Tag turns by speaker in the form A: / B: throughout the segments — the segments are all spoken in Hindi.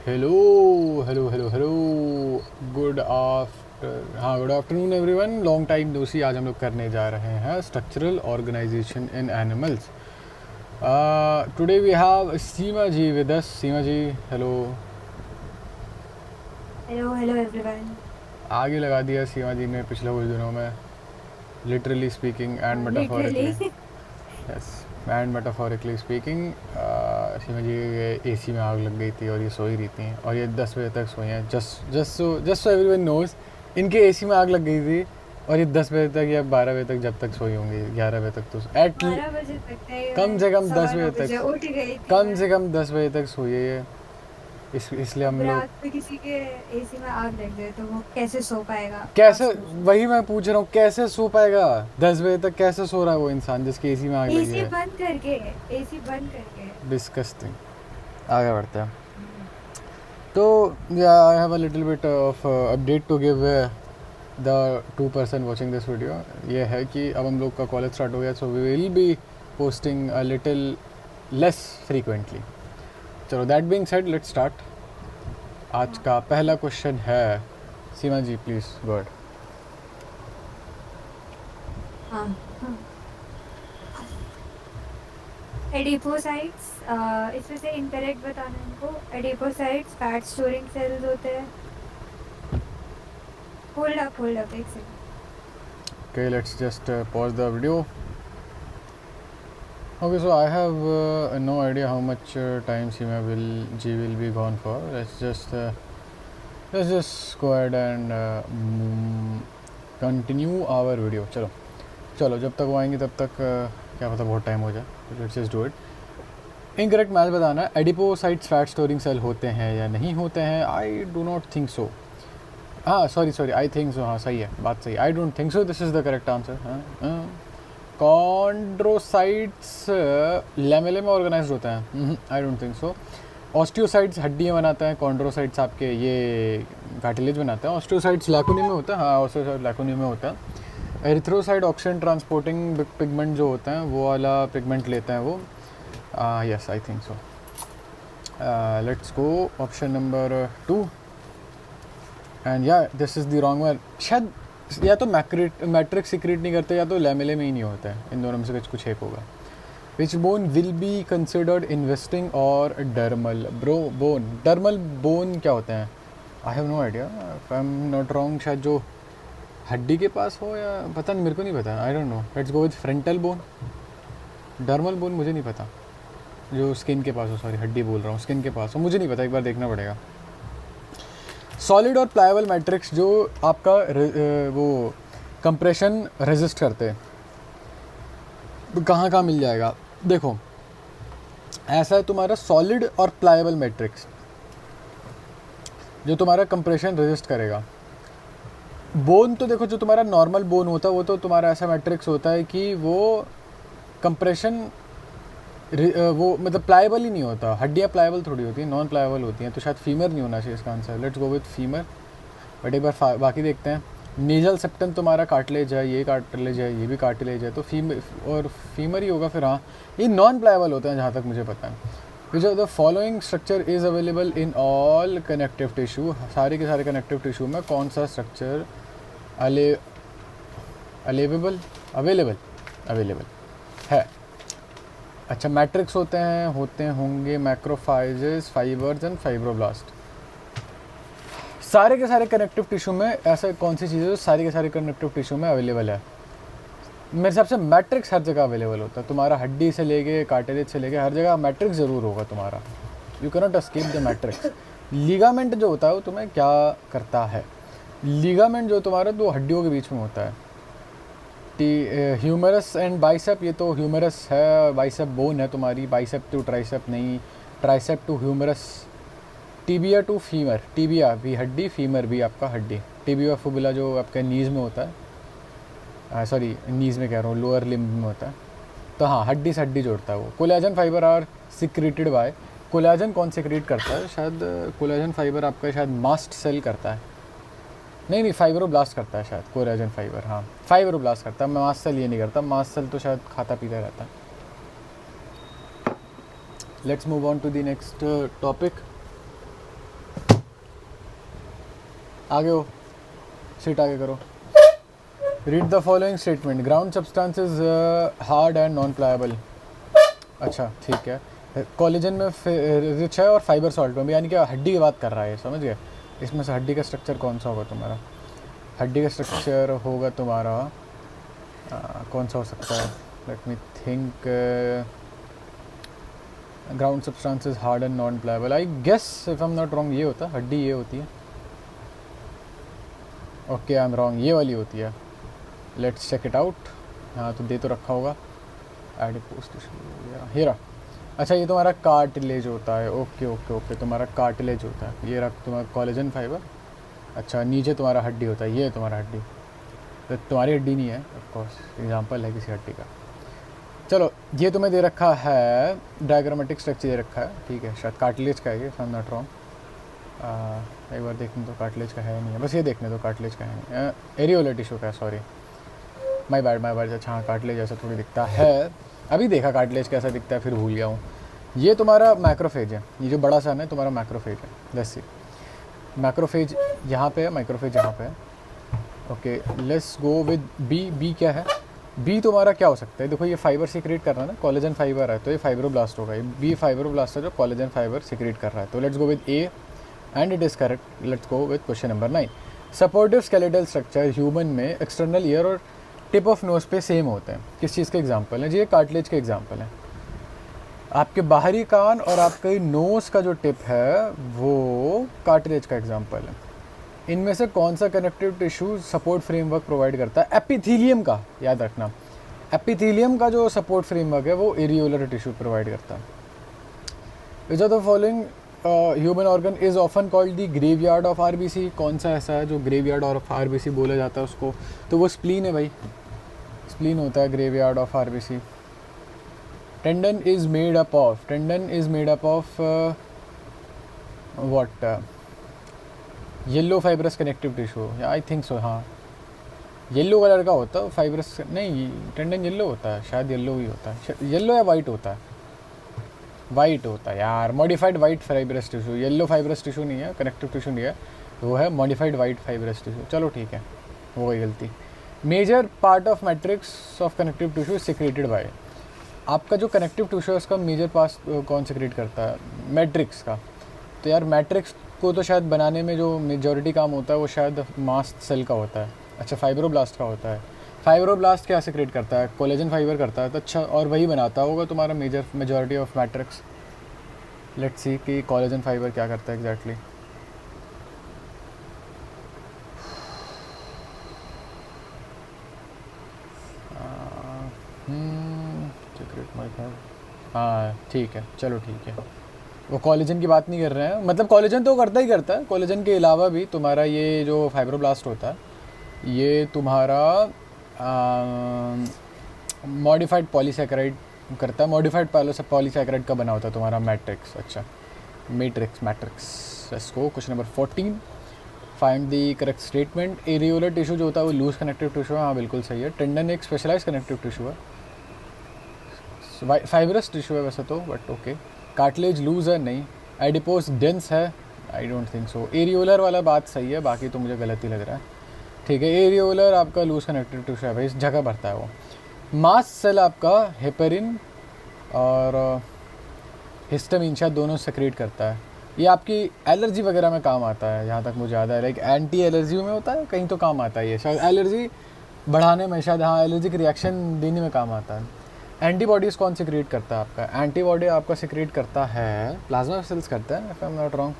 A: Hello hello hello hello. Good afternoon everyone. Long time no see. आज हम लोग करने जा रहे हैं structural organisation in animals. Today we have Seema ji with us. Seema ji hello.
B: Hello hello everyone.
A: आगे लगा दिया सीमा जी ने पिछले कुछ दिनों में, literally speaking and
B: literally.
A: Metaphorically. Yes, and metaphorically speaking. Seema ji AC में आग लग गई थी और ये सो ही रही थी, और ये 10 बजे तक सोई हैं। जस्ट सो एवरीवन नोज, इनके एसी में आग लग गई थी और ये 10 बजे तक या 12 बजे तक जब तक सोई होंगी, 11 बजे तक तो एट
B: 12 बजे तक नहीं,
A: कम
B: मैं
A: से कम 10
B: 9:15
A: बजे
B: बजे
A: तक,
B: उठ गई थी
A: कम
B: मैं।
A: से कम 10 बजे तक सोई है ये। इसलिए
B: अब
A: हम लोग
B: रात में किसी के एसी में आग लग जाए तो वो कैसे सो पाएगा, आप
A: कैसे,
B: सोचो।
A: वही मैं पूछ रहा हूँ, कैसे सो पाएगा? 10 बजे तक कैसे सो रहा है वो इंसान जिसके एसी में आग लगी
B: एसी
A: है?
B: बंद करके, एसी बंद करके।
A: डिस्कस्टिंग। आगे बढ़ते हैं। तो या I have a little bit of update to give the to person watching this video. ये है कि अब हम लोग का कॉलेज स्टार्ट हो गया, so we will be posting a little less frequently. चलो, that being said, let's start. आज
B: हाँ
A: का पहला क्वेश्चन है, सीमा जी प्लीज गो अहेड।
B: हाँ हाँ। एडिपोसाइट्स, इसमें से इनकरेक्ट बताना है हमको। एडिपोसाइट्स फैट स्टोरिंग सेल्स होते हैं। होल्ड अप एक second.
A: Okay, let's just pause the video. Okay, so I have no idea how much time Seema will be gone for. Let's just go ahead and continue our video. चलो चलो, जब तक वो आएंगे तब तक क्या पता बहुत टाइम हो जाए। Let's just do it. Incorrect match बताना है। एडिपोसाइट्स फैट स्टोरिंग सेल होते हैं या नहीं होते हैं? I do not think so. हाँ, सॉरी, आई थिंक सो। हाँ, सही है, बात सही। I don't think so, this is the correct answer. हाँ, कॉन्ड्रोसाइट्स लेमेले में ऑर्गेनाइज होते हैं? I don't think so. Osteocytes हड्डियाँ बनाते हैं, कॉन्ड्रोसाइट्स आपके ये कार्टिलेज बनाते हैं। ऑस्टियोसाइट्स लैकुनी में होता है। हाँ, ऑस्टियोसाइट लैकुनी में होता है। एरिथ्रोसाइट ऑक्सीजन ट्रांसपोर्टिंग पिगमेंट जो होता है वो वाला पिगमेंट लेते हैं वो। Yes, I think so. Let's go option number 2। And yeah this is the wrong one. शायद या तो मैट्रिक्स सिक्रेट नहीं करते, या तो लैमेले में ही नहीं होता है। इन दोनों में से कुछ एक होगा। Which bone will be considered investing और डर्मल बोन? डर्मल बोन क्या होते हैं? I have no idea. I am not wrong, शायद जो हड्डी के पास हो, या पता नहीं, मेरे को नहीं पता। आई don't no. Let's go with frontal bone. Dermal bone मुझे नहीं पता। जो स्किन के पास हो, सॉरी हड्डी बोल रहा हूँ, स्किन के पास हो, मुझे नहीं पता, एक बार देखना पड़ेगा। सॉलिड और प्लायबल मैट्रिक्स जो आपका वो कंप्रेशन रेजिस्ट करते हैं, तो कहाँ कहाँ मिल जाएगा? देखो, ऐसा है तुम्हारा सॉलिड और प्लायबल मैट्रिक्स जो तुम्हारा कंप्रेशन रेजिस्ट करेगा। बोन तो देखो, जो तुम्हारा नॉर्मल बोन होता है वो तो तुम्हारा ऐसा मैट्रिक्स होता है कि वो कंप्रेशन वो मतलब प्लायबल ही नहीं होता। हड्डियाँ प्लायबल थोड़ी होती हैं, नॉन प्लायबल होती हैं, तो शायद फीमर नहीं होना चाहिए इसका answer. Let's go with femur. But एक बार बाकी देखते हैं। नेजल सेप्टम तुम्हारा कार्टिलेज है, ये कार्टिलेज है, ये भी कार्टिलेज है, तो फीमर ही होगा फिर। हाँ, ये नॉन प्लायबल होते हैं जहाँ तक मुझे पता है। Which of the following structure is available in all connective tissue? सारे के सारे कनेक्टिव टिश्यू में कौन सा स्ट्रक्चर अवेलेबल अवेलेबल है? अच्छा, मैट्रिक्स होते होंगे मैक्रोफाइजेस, फाइबर्स एंड फाइब्रोब्लास्ट। सारे के सारे कनेक्टिव टिश्यू में ऐसा कौन सी चीज़ है जो सारे के सारे कनेक्टिव टिश्यू में अवेलेबल है? मेरे हिसाब से मैट्रिक्स हर जगह अवेलेबल होता है। तुम्हारा हड्डी से लेके कार्टिलेज से लेके हर जगह मैट्रिक्स ज़रूर होगा तुम्हारा। You cannot escape the matrix. Ligament जो होता है वो तुम्हें क्या करता है? लीगामेंट जो तुम्हारा दो हड्डियों के बीच में होता है, ह्यूमरस एंड बाइसेप। ये तो ह्यूमरस है, बाइसेप बोन है तुम्हारी। बाइसेप टू ट्राइसेप नहीं, tricep to humerus. Tibia to femur, tibia भी हड्डी, फीमर भी आपका हड्डी। टीबिया फुबुला जो आपके नीज में होता है, सॉरी नीज में कह रहा हूँ, लोअर लिम्ब में होता है। तो हाँ, हड्डी से हड्डी जोड़ता है वो। Collagen fibre are secreted by. Collagen कौन सिक्रेट करता है? शायद कोलेजन फाइबर आपका शायद मास्ट सेल करता है। नहीं, फाइब्रोब्लास्ट करता है शायद कोलेजन फाइबर। हाँ, फाइब्रोब्लास्ट करता है, मास्ट सेल ये नहीं करता। मास्ट सेल तो शायद खाता पीता रहता है। Let's move on to the next topic. आगे हो, सीट आगे करो। Read the following statement. Ground substance is hard and non pliable. अच्छा ठीक है। कोलेजन में रिच है और फाइबर सॉल्ट में, यानी कि हड्डी की बात कर रहा है, समझ गए। इसमें से हड्डी का स्ट्रक्चर कौन सा होगा तुम्हारा? हड्डी का स्ट्रक्चर होगा तुम्हारा कौन सा हो सकता है? Let me think. Ground substance is hard and non pliable, I guess if I am not wrong ये होता है, हड्डी ये होती है। ओके आई एम रॉन्ग, ये वाली होती है। Let's check it out. हाँ तो दे तो रखा होगा एडिपोज टिश्यू, हीरा। अच्छा ये तुम्हारा कार्टिलेज होता है। ओके ओके ओके, तुम्हारा कार्टिलेज होता है। ये रख तुम्हारा कोलेजन फाइबर। अच्छा नीचे तुम्हारा हड्डी होता है, ये तुम्हारा हड्डी। तो तुम्हारी हड्डी नहीं है ऑफ कोर्स, एग्जांपल है किसी हड्डी का। चलो ये तुम्हें दे रखा है, डायग्रामेटिक स्ट्रक्चर दे रखा है, ठीक है। शायद कार्टिलेज का है ये, if I am not wrong. एक बार देखने तो कार्टिलेज का है नहीं है, बस ये देखने तो कार्टिलेज का है नहीं, एरियोलर टिश्यू का है, सॉरी माय बैड। अच्छा हाँ कार्टिलेज ऐसा थोड़ी दिखता है, अभी देखा कार्टिलेज कैसा दिखता है फिर भूल गया हूँ। ये तुम्हारा मैक्रोफेज है, ये जो बड़ा सा है तुम्हारा मैक्रोफेज है। लेट्स सी, मैक्रोफेज यहाँ पे है, माइक्रोफेज यहाँ पे है। Okay let's go with B. B क्या है? बी तुम्हारा क्या हो सकता है? देखो ये फाइबर सिक्रेट कर रहा है ना, कोलेजन फाइबर है तो ये फाइब्रोब्लास्ट होगा। ये बी फाइब्रोब्लास्ट है जो कोलेजन फाइबर सिक्रेट कर रहा है। तो let's go with A and it is correct. Let's go with question number 9। Supportive skeletal structure human में एक्सटर्नल ईयर और टिप ऑफ नोज पे सेम होते हैं। किस चीज़ के एग्जाम्पल है जी? ये कार्टिलेज के एग्जाम्पल है। आपके बाहरी कान और आपके नोज का जो टिप है वो कार्टिलेज का एग्जाम्पल है। इनमें से कौन सा connective tissue support framework provide करता है? एपिथेलियम का, याद रखना। एपिथेलियम का जो सपोर्ट फ्रेमवर्क है वो एरियोलर टिश्यू प्रोवाइड करता है। Which of the following human organ is often called the graveyard of RBC? कौन सा ऐसा है जो ग्रेवयार्ड ऑफ आरबीसी बोला जाता है उसको? तो वो स्प्लीन है भाई, स्प्लीन होता है graveyard of RBC. Tendon is made up of, tendon is made up of what? Yellow fibrous connective tissue, I think सो। हाँ येलो कलर का होता है फाइब्रस, नहीं टेंडन येलो होता है, शायद येलो ही होता है, येलो या वाइट होता है, वाइट होता है यार। Modified white fibrous tissue, yellow fibrous tissue नहीं है, कनेक्टिव टिश्यू नहीं है, वो है मॉडिफाइड वाइट फाइब्रस टिश्यू। चलो ठीक है, हो गई गलती। Major part of matrix of connective tissue is secreted by. आपका जो कनेक्टिव टिश्यू है उसका मेजर पार्ट कौन सिक्रेट करता है? मैट्रिक्स का। तो यार मैट्रिक्स को तो शायद बनाने में जो मेजॉरिटी काम होता है वो शायद मास्ट सेल का होता है। अच्छा फाइब्रोब्लास्ट का होता है। फाइब्रोब्लास्ट क्या सिक्रेट करता है? कोलेजन फाइबर करता है। तो अच्छा, और वही बनाता होगा तुम्हारा majority of matrix. Let's see कि कोलेजन फाइबर क्या करता है एग्जैक्टली। हाँ ठीक है, चलो ठीक है। वो कोलेजन की बात नहीं कर रहे हैं, मतलब कोलेजन तो करता ही करता है, कोलेजन के अलावा भी तुम्हारा ये जो फाइब्रोब्लास्ट होता है ये तुम्हारा मॉडिफाइड पॉलीसैकेराइड करता है। मॉडिफाइड पॉलीसैकेराइड का बना होता है तुम्हारा मैट्रिक्स। अच्छा matrix, let's go question number 14। Find the correct statement. Areolar tissue जो होता है वो लूज कनेक्टिव टिश्यू है, हाँ बिल्कुल सही है। टेंडन एक स्पेशलाइज कनेक्टिव टिश्यू है, फाइब्रस टिश्यू है वैसे तो, बट ओके। कार्टिलेज लूज है, नहीं। एडिपोज डेंस है, I don't think so. Areolar वाला बात सही है, बाकी तो मुझे गलत ही लग रहा है। ठीक है, एरियोलर आपका लूज कनेक्टिव टिश्यू है भाई, इस जगह भरता है वो। मास्ट सेल आपका हेपेरिन और हिस्टामिन शायद दोनों सेक्रेट करता है। ये आपकी एलर्जी वगैरह में काम आता है जहाँ तक मुझे याद है, लाइक एंटी एलर्जी में होता है, कहीं तो काम आता है ये शायद, एलर्जी बढ़ाने में शायद, हाँ एलर्जिक रिएक्शन देने में काम आता है। एंटीबॉडीज़ कौन सिक्रेट करता है आपका? एंटीबॉडी आपका सिक्रेट करता है प्लाज्मा सेल्स करता है, if I am not wrong.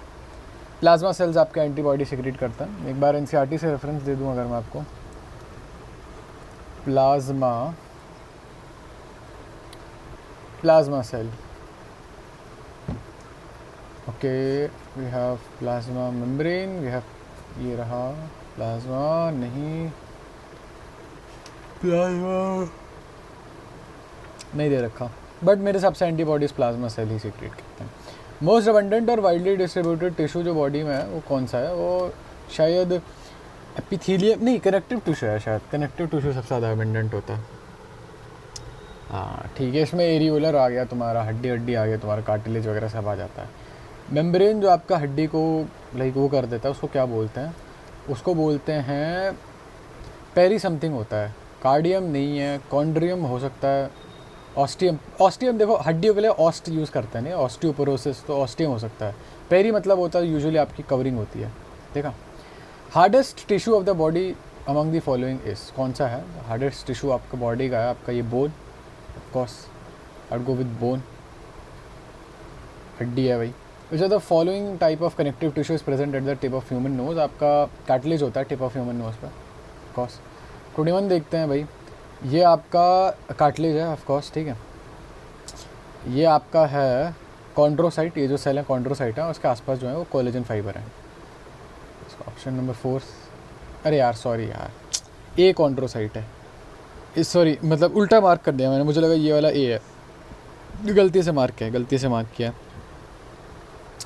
A: Plasma cells आपका एंटीबॉडी सिक्रेट करता है। एक बार एनसीईआरटी से रेफरेंस दे दूँ अगर मैं आपको, plasma cell. Okay we have plasma membrane, we have, ये रहा प्लाज्मा, नहीं प्लाज्मा नहीं दे रखा, बट मेरे हिसाब से एंटीबॉडीज प्लाज्मा सेल ही सीक्रेट करते हैं। मोस्ट अबंडेंट और वाइडली डिस्ट्रीब्यूटेड टिश्यू जो बॉडी में है वो कौन सा है? वो शायद एपिथेलियम, नहीं कनेक्टिव टिश्यू है शायद, कनेक्टिव टिश्यू सबसे ज़्यादा अबंडेंट होता है। हाँ ठीक है, इसमें एरियोलर आ गया तुम्हारा, हड्डी आ गया तुम्हारा, कार्टिलेज वगैरह सब आ जाता है। मेम्ब्रेन जो आपका हड्डी को लाइक वो कर देता है उसको क्या बोलते हैं? उसको बोलते हैं पेरी समथिंग होता है, कार्डियम नहीं है, कॉन्ड्रियम हो सकता है, ऑस्टियम। ऑस्टियम देखो हड्डियों के लिए ऑस्ट यूज़ करते हैं, नहीं ऑस्टियोपोरोसिस, तो ऑस्टियम हो सकता है। पेरी मतलब होता है यूजुअली आपकी कवरिंग होती है, देखा। Hardest tissue of the body among the following is, कौन सा है हार्डेस्ट टिश्यू आपका बॉडी का है? आपका ये bone, of course I go with bone, हड्डी है भाई। Which are the following type of connective tissue is present at the tip of human nose, आपका कार्टिलेज होता है टिप ऑफ ह्यूमन नोज पर, ऑफ कोर्स। 21 देखते हैं भाई, ये आपका कार्टिलेज है ऑफ कोर्स, ठीक है। ये आपका है कॉन्ड्रोसाइट, ये जो सेल है कॉन्ड्रोसाइट है, उसके आसपास जो है वो कोलेजन फाइबर है। ऑप्शन नंबर 4, अरे यार सॉरी यार, ए कॉन्ड्रोसाइट है, इस सॉरी मतलब उल्टा मार्क कर दिया मैंने, मुझे लगा ये वाला ए है, गलती से मार्क किया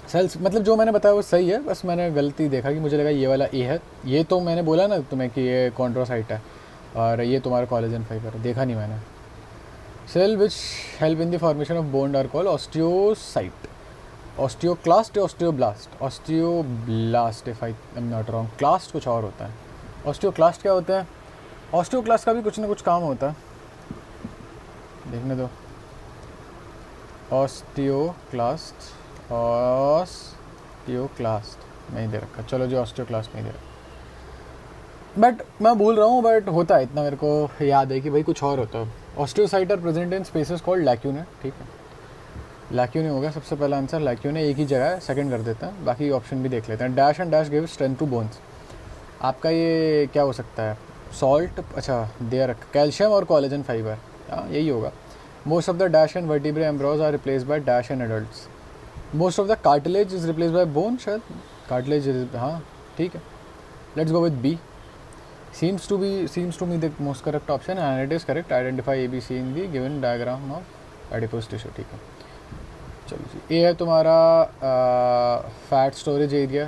A: सेल्स, मतलब जो मैंने बताया वो सही है, बस मैंने गलती देखा कि मुझे लगा ये वाला ए है। ये तो मैंने बोला ना तुम्हें कि ये कॉन्ड्रोसाइट है और ये तुम्हारा कोलेजन फाइबर है, देखा नहीं मैंने। Cell which help in the formation of bone are called osteocyte, osteoclast, osteoblast, osteoblast if I am not wrong, clast कुछ और होता है। ऑस्टियोक्लास्ट क्या होता है? ऑस्टियोक्लास्ट का भी कुछ ना कुछ काम होता है, देखने दो। ऑस्टियोक्लास्ट नहीं दे रखा, चलो जी ऑस्टियोक्लास्ट नहीं दे रखा, बट मैं भूल रहा हूँ, बट होता है इतना मेरे को याद है कि भाई कुछ और होता है। Osteocyte are present in spaces called lacunae, ठीक है, लैक्यूने हो गया सबसे पहला आंसर, लैक्यूने एक ही जगह है, सेकंड कर देते हैं, बाकी ऑप्शन भी देख लेते हैं। Dash and dash give strength to bones, आपका ये क्या हो सकता है? सॉल्ट, अच्छा दे रख, कैल्शियम और कोलेजन फाइबर, हाँ यही होगा। Most of the dash and vertebrae embryos are replace by dash and adults, most of the cartilage is replace by bone, शायद कार्टिलेज, हाँ ठीक है, let's go with B, seems to me the most correct option and it is correct. Identify ABC in the given diagram of adipose tissue, ठीक है। चलो जी, ए है तुम्हारा फैट स्टोरेज एरिया,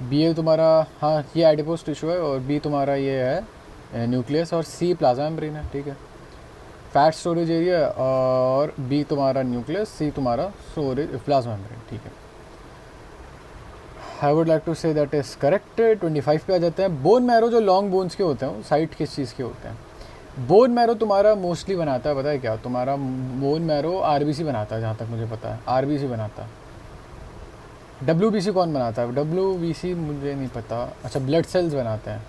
A: बी है तुम्हारा, हाँ ये एडिपोज टिश्यू है, और बी तुम्हारा ये है न्यूक्लियस, और सी प्लाज्मा मेम्ब्रेन है, ठीक है। फैट स्टोरेज एरिया और बी तुम्हारा न्यूक्लियस, सी तुम्हारा स्टोरेज प्लाज्मा मेम्ब्रेन, ठीक है। I would like to say that is correct. 25 पे आ जाते हैं। बोन मैरो जो लॉन्ग बोन्स के होते हैं, साइट किस चीज़ के होते हैं? बोन मैरो तुम्हारा मोस्टली बनाता है, पता है क्या? तुम्हारा बोन मैरो आरबीसी बनाता है, जहाँ तक मुझे पता है आरबीसी बनाता है। डब्ल्यूबीसी कौन बनाता है? डब्ल्यूबीसी मुझे नहीं पता। अच्छा, ब्लड सेल्स बनाते हैं।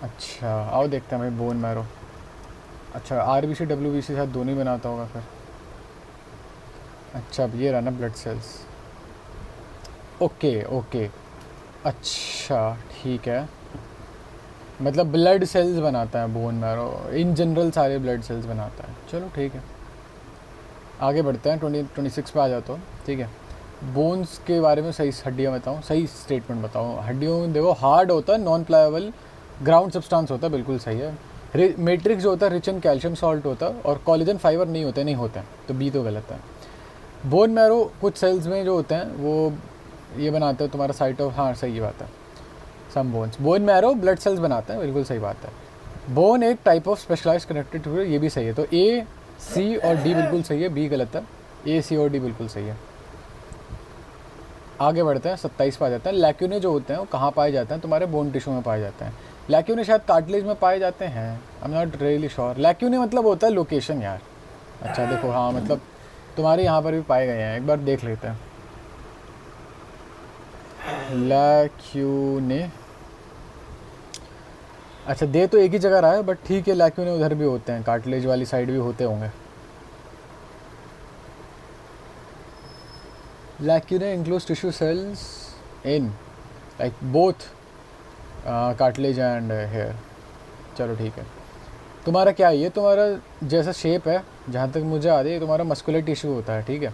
A: अच्छा आओ देखते हैं भाई बोन मैरो। अच्छा आरबीसी डब्ल्यूबीसी शायद दोनों ही बनाता होगा फिर। अच्छा अब ये रहा ना ब्लड सेल्स। ओके ओके, अच्छा ठीक है, मतलब ब्लड सेल्स बनाता है बोन मैरो, इन जनरल सारे ब्लड सेल्स बनाता है। चलो ठीक है, आगे बढ़ते हैं। 26 पे आ जाता हूँ, ठीक है। बोन्स के बारे में सही हड्डियाँ बताऊँ, सही स्टेटमेंट बताऊँ। हड्डियों देखो हार्ड होता है, नॉन प्लायबल ग्राउंड सब्सटेंस होता है, बिल्कुल सही है। मैट्रिक्स जो होता है रिच इन कैल्शियम सॉल्ट होता है, और कोलेजन फाइबर नहीं होते हैं, तो बी तो गलत है। बोन मैरो कुछ सेल्स में जो होते हैं वो ये बनाते हैं तुम्हारा साइट ऑफ, हाँ सही बात है, some bones. Bone marrow blood cells बनाते हैं, बिल्कुल सही बात है। बोन एक type of specialised connected tissue, ये भी सही है। तो ए सी और डी बिल्कुल सही है, बी गलत है। ए सी और डी बिल्कुल सही है। आगे बढ़ते हैं, 27 पे आ जाते हैं। लैक्यूने जो होते हैं वो कहाँ पाए जाते हैं? तुम्हारे बोन टिश्यू में पाए जाते हैं। लैक्यूने शायद कार्टिलेज में पाए जाते हैं, I am not really sure. Lacunae मतलब होता है लोकेशन यार। अच्छा देखो, हाँ मतलब तुम्हारे यहाँ पर भी पाए गए हैं, एक बार देख लेते हैं। लैक्यूने, अच्छा दे तो एक ही जगह रहा है, बट ठीक है, लैक्यूने उधर भी होते हैं, कार्टिलेज वाली साइड भी होते होंगे। Lacunae includes tissue cells in like both cartilage and hair. चलो ठीक है, तुम्हारा क्या है? ये तुम्हारा जैसा शेप है, जहाँ तक मुझे याद है, ये तुम्हारा मस्कुलर टिश्यू होता है, ठीक है।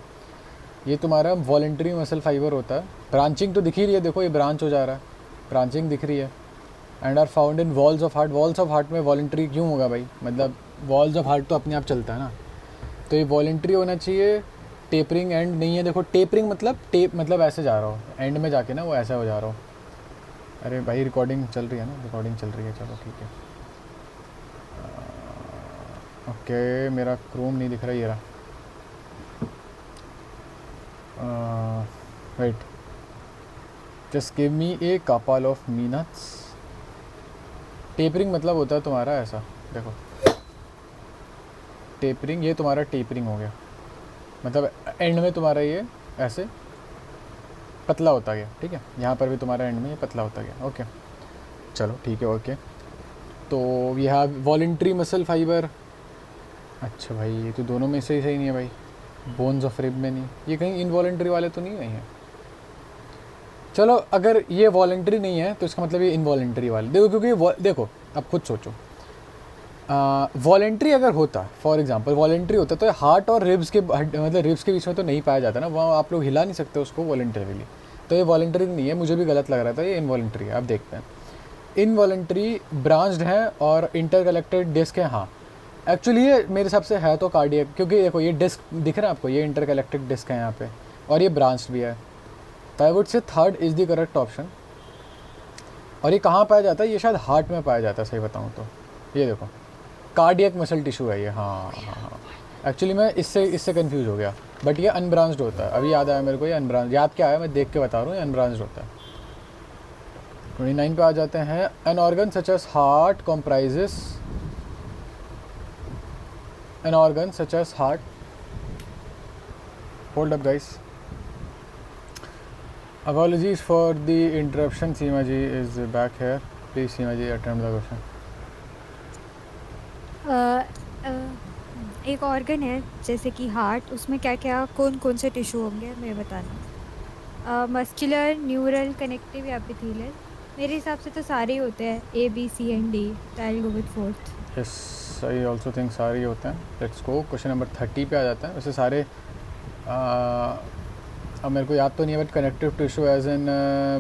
A: ये तुम्हारा वॉलेंट्री मसल फाइबर होता है। ब्रांचिंग तो दिख ही रही है, देखो ये ब्रांच हो जा रहा है, ब्रांचिंग दिख रही है। And are found in walls of heart. Walls of heart में वॉलेंट्री क्यों होगा भाई? मतलब वॉल्स ऑफ हार्ट तो अपने आप चलता है ना, तो ये वॉलेंट्री होना चाहिए। टेपरिंग एंड नहीं है, देखो टेपरिंग मतलब टेप, मतलब ऐसे जा रहा हो एंड में जाके ना, वो ऐसा हो जा रहा हो। अरे भाई रिकॉर्डिंग चल रही है ना, रिकॉर्डिंग चल रही है, चलो ठीक है। ओके मेरा क्रोम नहीं दिख रहा, ये रहा। Wait, just give me a couple of minutes. Tapering मतलब होता है तुम्हारा ऐसा, देखो टेपरिंग, ये तुम्हारा टेपरिंग हो गया, मतलब एंड में तुम्हारा ये ऐसे पतला होता गया, ठीक है। यहाँ पर भी तुम्हारा एंड में ये पतला होता गया, ओके चलो ठीक है ओके। तो we have voluntary muscle fibre. अच्छा भाई ये तो दोनों में से ही सही नहीं है भाई, बोन्स ऑफ रिब में नहीं, ये कहीं इनवॉलेंट्री वाले तो नहीं है। चलो अगर ये वॉलेंट्री नहीं है तो इसका मतलब ये इनवॉलेंट्री वाले, देखो क्योंकि देखो अब खुद सोचो, वॉलेंट्री अगर होता, फॉर एग्जांपल वॉलेंट्री होता तो हार्ट और रिब्स के मतलब रिब्स के बीच में तो नहीं पाया जाता ना, वहाँ आप लोग हिला नहीं सकते उसको वॉलेंटरीली, तो ये वॉलेंट्री नहीं है, मुझे भी गलत लग रहा था, ये इनवॉलेंट्री है। अब देखते हैं, इनवॉलेंट्री ब्रांच्ड है और इंटरकलेक्टेड डिस्क है, हाँ एक्चुअली ये मेरे हिसाब से है तो कार्डियक, क्योंकि देखो ये डिस्क दिख रहा है आपको, ये इंटरकलेक्टेड डिस्क है यहाँ पे और ये ब्रांच्ड भी है, तो I would say third is the correct option. और ये कहाँ पाया जाता है, ये शायद हार्ट में पाया जाता है सही बताऊँ तो, ये देखो कार्डियक मसल टिश्यू है ये, हाँ हाँ हाँ एक्चुअली मैं इससे कंफ्यूज हो गया, बट ये अनब्रांच्ड होता है, अभी याद आया मेरे को, ये अनब्रांच याद क्या आया मैं देख के बता रहा हूँ, ये अनब्रांच्ड होता है। 29 पे आ जाते हैं, an organ such as heart comprises, an organ such as heart, hold up guys, apologies for the interruption, Seema ji is back here, please Seema ji attempt the question.
B: एक ऑर्गन है जैसे कि हार्ट, उसमें क्या क्या कौन कौन से टिश्यू होंगे मैं बताना। मस्कुलर, न्यूरल, कनेक्टिव या एपिथेलियल, मेरे हिसाब से तो सारे ही होते हैं, A B C and D, तो I will go with fourth.
A: Yes I also think सारे ही होते हैं। लेट्स गो क्वेश्चन नंबर 30 पे आ जाते हैं। वैसे सारे अब मेरे को याद तो नहीं है, but connective tissue as in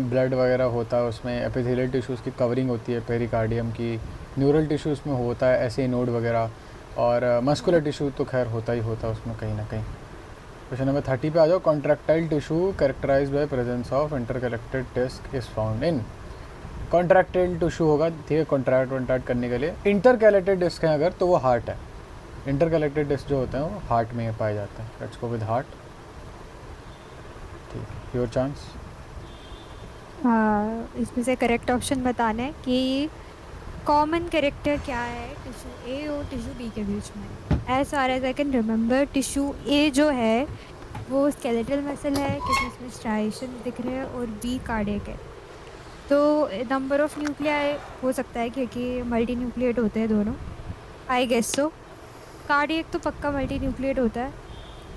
A: blood वगैरह होता है उसमें, एपिथेलियल टिश्यूज़ की कवरिंग होती है पेरिकार्डियम की, न्यूरल टिश्यू उसमें होता है ऐसे नोड वगैरह, और मस्कुलर टिश्यू तो खैर होता ही होता है उसमें कहीं ना कहीं। क्वेश्चन नंबर 30 पे आ जाओ। Contractile tissue characterised by presence of interconnected disc is found in, contractile tissue होगा ठीक है कॉन्ट्रैक्ट करने के लिए। इंटरकैलेटेड डिस्क है अगर तो वो हार्ट है, इंटरकैलेटेड डिस्क जो होते हैं वो हार्ट में पाए जाते हैं। लेट्स गो विद हार्ट, ठीक योर चांस।
B: इसमें से करेक्ट ऑप्शन बताना है कि कॉमन कैरेक्टर क्या है टिश्यू ए और टिश्यू बी के बीच में। As far as I can remember, tissue A जो है वो स्केलेटल मसल है क्योंकि इसमें स्ट्राइशन दिख रहे हैं, और बी कार्डियक है। तो नंबर ऑफ न्यूक्लियाई हो सकता है क्योंकि मल्टी न्यूक्लिएट होते हैं दोनों, आई गेस सो। कार्डियक तो पक्का मल्टी न्यूक्लिएट होता है,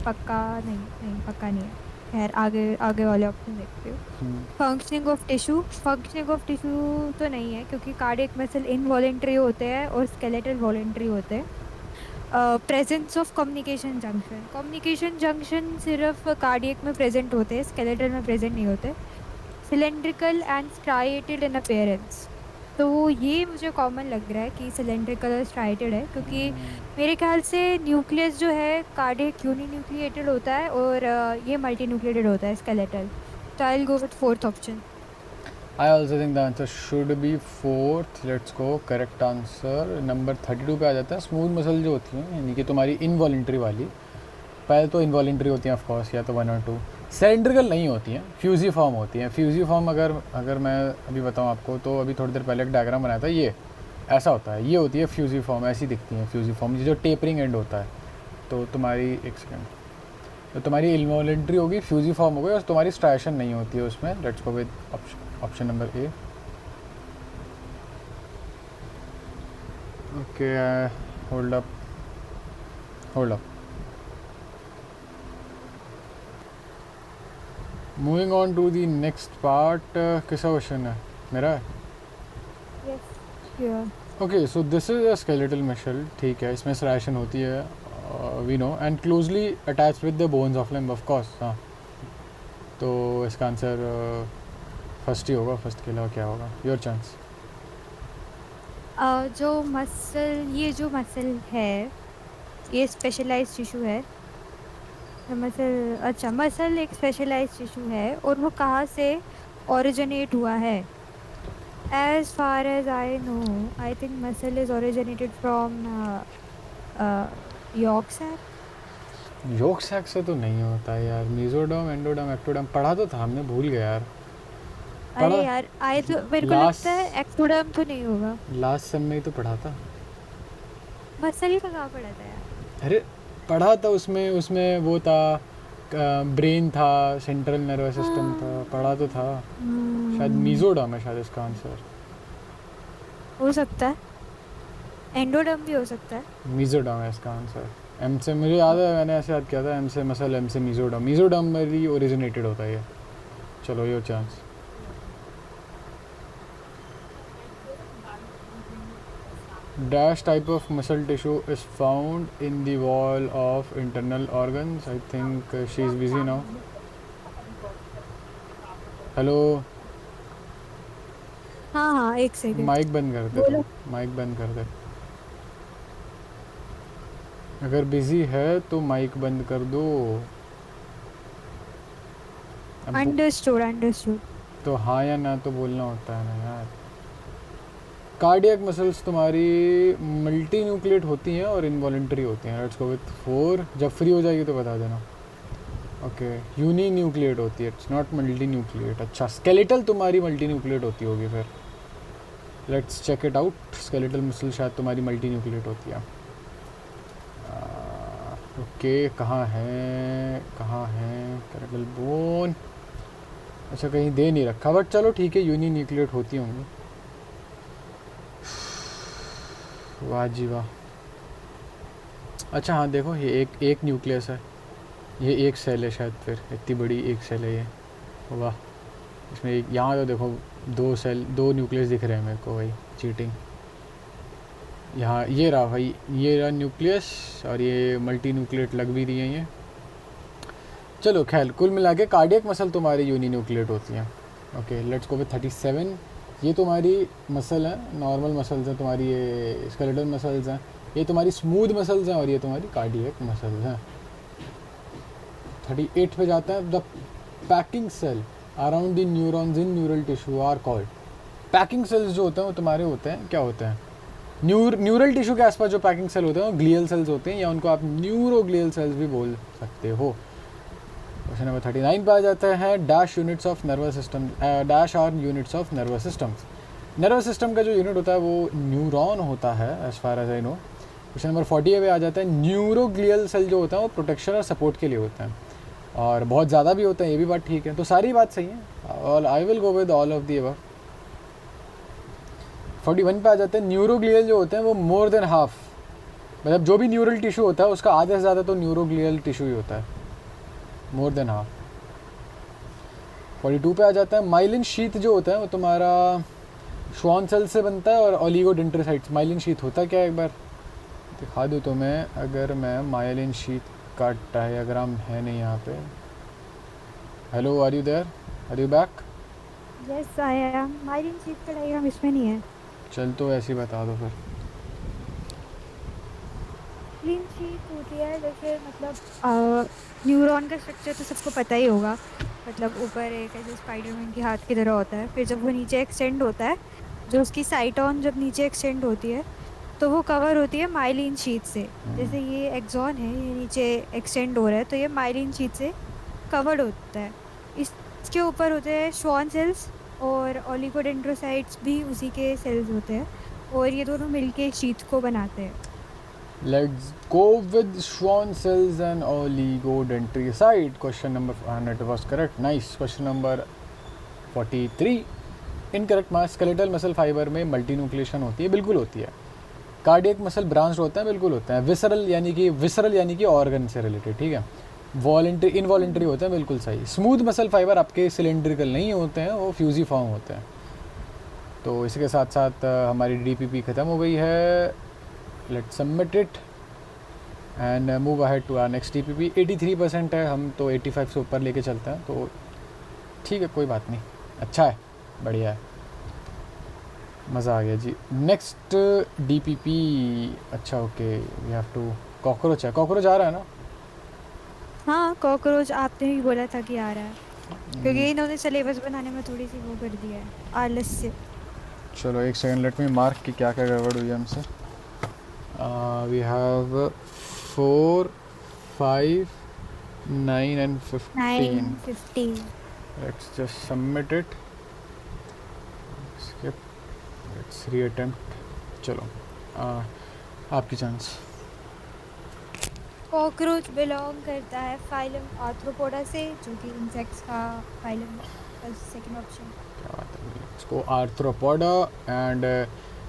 B: पक्का नहीं, नहीं पक्का नहीं है, खैर आगे आगे वाले ऑप्शन देखते हो। Functioning of tissue, functioning of tissue तो नहीं है क्योंकि कार्डियक मसल इनवॉलेंट्री होते हैं और स्केलेटल वॉलेंट्री होते हैं। Presence of communication junction, communication junction सिर्फ कार्डियक में प्रेजेंट होते हैं, स्केलेटल में प्रेजेंट नहीं होते। Cylindrical and striated in appearance, तो ये मुझे कॉमन लग रहा है कि सिलेंड्रिकल और स्ट्राइएटेड है, क्योंकि मेरे ख्याल से न्यूक्लियस जो है कार्डियक यूनिन्यूक्लिएटेड होता है और ये मल्टी न्यूक्लिएटेड होता है स्केलेटल। तो I will go with fourth option.
A: I also think the answer should be fourth. Let's go. Correct answer number 32 पे आ जाता है। स्मूथ मसल जो होती हैं यानी कि तुम्हारी इनवॉलेंट्री वाली, पहले तो इनवॉलेंट्री होती हैं ऑफ कोर्स, या तो 1 और 2। सिलेंड्रिकल नहीं होती हैं, फ्यूजीफॉर्म होती हैं। फ्यूजीफॉर्म अगर मैं अभी बताऊं आपको, तो अभी थोड़ी देर पहले एक डायग्राम बनाया था, ये ऐसा होता है, ये होती है फ्यूजीफॉर्म, ऐसी दिखती हैं फ्यूजीफॉर्म, जो टेपरिंग एंड होता है। तो तुम्हारी एक सेकेंड, तो तुम्हारी इनवॉलेंट्री होगी, फ्यूजीफॉर्म होगी, और तुम्हारी स्ट्राइशन नहीं होती है उसमें। Let's go with option number A. Okay hold up. Moving on to the next part. किसका क्वेश्चन है? मेरा है।
B: Yes
A: okay so this is a skeletal muscle, ठीक है, इसमें स्ट्राइशन होती है, we know, and closely attach with the bones of limb of course. हाँ, तो इसका आंसर फर्स्ट ही होगा, फर्स्ट के अलावा क्या होगा? Your chance.
B: जो मसल है ये स्पेशलाइज्ड टिश्यू है। मसल, अच्छा मसल एक स्पेशलाइज्ड टिश्यू है, और वो कहाँ से ओरिजिनेट हुआ है? As far as I know, I think muscle is originated from yolk sac.
A: Yolk sac से तो नहीं होता है यार, मीजोडर्म, एंडोडर्म, एक्टोडर्म पढ़ा तो था हमने, भूल गया यार।
B: अरे
A: पढ़ा
B: यार आए तो मेरे को लगता है
A: लास्ट
B: एक्टोडर्म तो नहीं होगा।
A: लास्ट सेम में ही तो पढ़ा था।
B: मसल का कहाँ पड़ा था यार?
A: अरे पढ़ा था उसमें, उसमें वो था, ब्रेन था, सेंट्रल नर्वस सिस्टम था,
B: हाँ,
A: पढ़ा तो था। शायद मीजोडर्म है शायद इसका आंसर।
B: हो सकता है, एंडोडर्म भी हो सकता है।
A: मीजोडर्म है इसका आंसर। एम से मुझे याद है, मैंने ऐसे याद किया था, एम से मसल, एम से मीजोडर्म, मीजोडर्म में ही ओरिजिनेटेड होता है ये। चलो ये chance. Dash type of muscle tissue is found in the wall of internal organs. I think she's busy now. Hello,
B: हाँ हाँ, एक सेकेंड।
A: माइक बंद कर दे तू,
B: बोलो।
A: माइक बंद कर दे। अगर बिजी है तो माइक बंद कर दो। अब
B: अंडरस्टूड अंडरस्टूड।
A: तो हाँ या ना तो बोलना होता है ना यार। कार्डियक मसल्स तुम्हारी मल्टी न्यूक्लिएट होती हैं और इनवॉलेंटरी होती हैं। Let's go with 4। जब फ्री हो जाएगी तो बता देना। ओके, यूनी न्यूक्लिएट होती है, इट्स नॉट मल्टी न्यूक्लिएट। अच्छा, स्केलेटल तुम्हारी मल्टी न्यूक्लिएट होती होगी फिर। Let's check it out. Skeletal muscle शायद तुम्हारी मल्टी न्यूक्लिएट होती है। ओके, कहाँ है, कहाँ है स्केलेटल बोन? अच्छा, कहीं दे नहीं रखा, बट चलो ठीक है, यूनी न्यूक्लिएट होती होंगी। वाह जी वाह। अच्छा हाँ देखो, ये एक न्यूक्लियस है, ये एक सेल है शायद, फिर इतनी बड़ी एक सेल है ये। वाह, इसमें एक यहाँ तो देखो, दो सेल, दो न्यूक्लियस दिख रहे हैं मेरे को। भाई चीटिंग। यहाँ ये रहा भाई, ये रहा न्यूक्लियस, और ये मल्टी न्यूक्लिएट लग भी रही है ये। चलो खैर, कुल मिला के कार्डियक मसल तुम्हारी यूनी न्यूक्लिएट होती हैं। Okay, let's go with 37। ये तुम्हारी मसल है, नॉर्मल मसल्स हैं तुम्हारी, ये स्केलेटल मसल्स हैं, ये तुम्हारी स्मूथ मसल्स हैं, और ये तुम्हारी कार्डियक मसल्स हैं। 38 पे जाता है। The packing cell around the neurons in neural tissue are called. Packing cells जो होते हैं वो तुम्हारे होते हैं, क्या होते हैं? न्यूरल टिश्यू के आसपास जो पैकिंग सेल होते हैं वो ग्लियल सेल्स होते हैं, या उनको आप न्यूरोग्लियल सेल्स भी बोल सकते हो। क्वेश्चन नंबर 39 पे आ जाता है। Dash units of nervous system, dash are units of nervous systems. Nervous system का जो यूनिट होता है वो न्यूरॉन होता है, as far as I know. Question number 40 पे आ जाता है। न्यूरोग्लियल सेल जो होता है वो प्रोटेक्शन और सपोर्ट के लिए होता है, और बहुत ज़्यादा भी होता है, ये भी बात ठीक है। तो सारी बात सही है, और आई will go with all of the above. 41 पे आ जाते हैं। न्यूरोग्लियल जो होते हैं वो मोर देन हाफ, मतलब जो भी न्यूरल टिश्यू होता है उसका आधे से ज़्यादा तो न्यूरोग्लियल टिश्यू ही होता है, मोर देन हाफ। 42 पे आ जाता है। माइलिन शीथ जो होता है वो तुम्हारा श्वान सेल से बनता है और ओलिगोडेंड्रोसाइट्स। माइलिन शीथ होता क्या, एक बार दिखा दूँ तो मैं, अगर मैं माइलिन शीथ का डायग्राम है नहीं यहाँ पे। Hello, are you there, are you back?
B: Yes I am. Myelin sheath का डायग्राम इसमें नहीं है।
A: चल तो ऐसे ही बता दो फिर।
B: माइलिन शीथ होती है जैसे, मतलब न्यूरॉन का स्ट्रक्चर तो सबको पता ही होगा, मतलब ऊपर एक ऐसे स्पाइडरमैन के हाथ की तरह होता है, फिर जब वो नीचे एक्सटेंड होता है, जो उसकी साइटोन जब नीचे एक्सटेंड होती है तो वो कवर होती है माइलिन शीथ से। जैसे ये एक्सॉन है, ये नीचे एक्सटेंड हो रहा है तो ये माइलिन शीथ से कवर्ड होता है। इसके ऊपर होते हैं श्वान सेल्स, और ओलिगोडेंड्रोसाइट्स भी उसी के सेल्स होते हैं, और ये दोनों मिलके शीथ को बनाते हैं।
A: Let's go with Schwann cells and oligodendrocyte. Question number 100 was correct. Nice. Question number 43 incorrect. Mass skeletal muscle fibre में मल्टी न्यूक्लिएशन होती है, बिल्कुल होती है। कार्डियक मसल ब्रांच होता है, बिल्कुल होता है। विसरल यानी कि ऑर्गन से रिलेटेड, ठीक है। वॉलेंट्री इनवॉलेंट्री होते हैं, बिल्कुल सही। स्मूथ मसल फाइबर आपके सिलेंड्रिकल नहीं होते हैं, वो फ्यूजी फॉर्म होते हैं। तो इसके साथ साथ हमारी DPP ख़त्म हो गई है। Let's submit it and move ahead to our next DPP। 83% है, हम तो 85 से ऊपर लेके चलते हैं, तो ठीक है, कोई बात नहीं, अच्छा है, बढ़िया है, मज़ा आ गया जी। Next DPP। अच्छा okay, we have two, cockroach है, कॉकरोच आ रहा है ना?
B: हाँ, कॉकरोच आपने भी बोला था कि आ रहा है, क्योंकि इन्होंने सिलेबस बनाने में थोड़ी सी वो कर दिया है, आलस्य।
A: चलो एक सेकंड, लेट मी मार्क कि क्या क्या गड़बड़ हुई हमसे। We have 4, 5, 9 and 15.
B: 9:15।
A: Let's just submit it. Let's reattempt. चलो आपकी चांस।
B: कॉकरोच बिलोंग करता है फाइलम आर्थ्रोपोडा से, जो कि इंसेक्ट्स का फाइलम है। Second option.
A: क्या बात है, let's go arthropoda and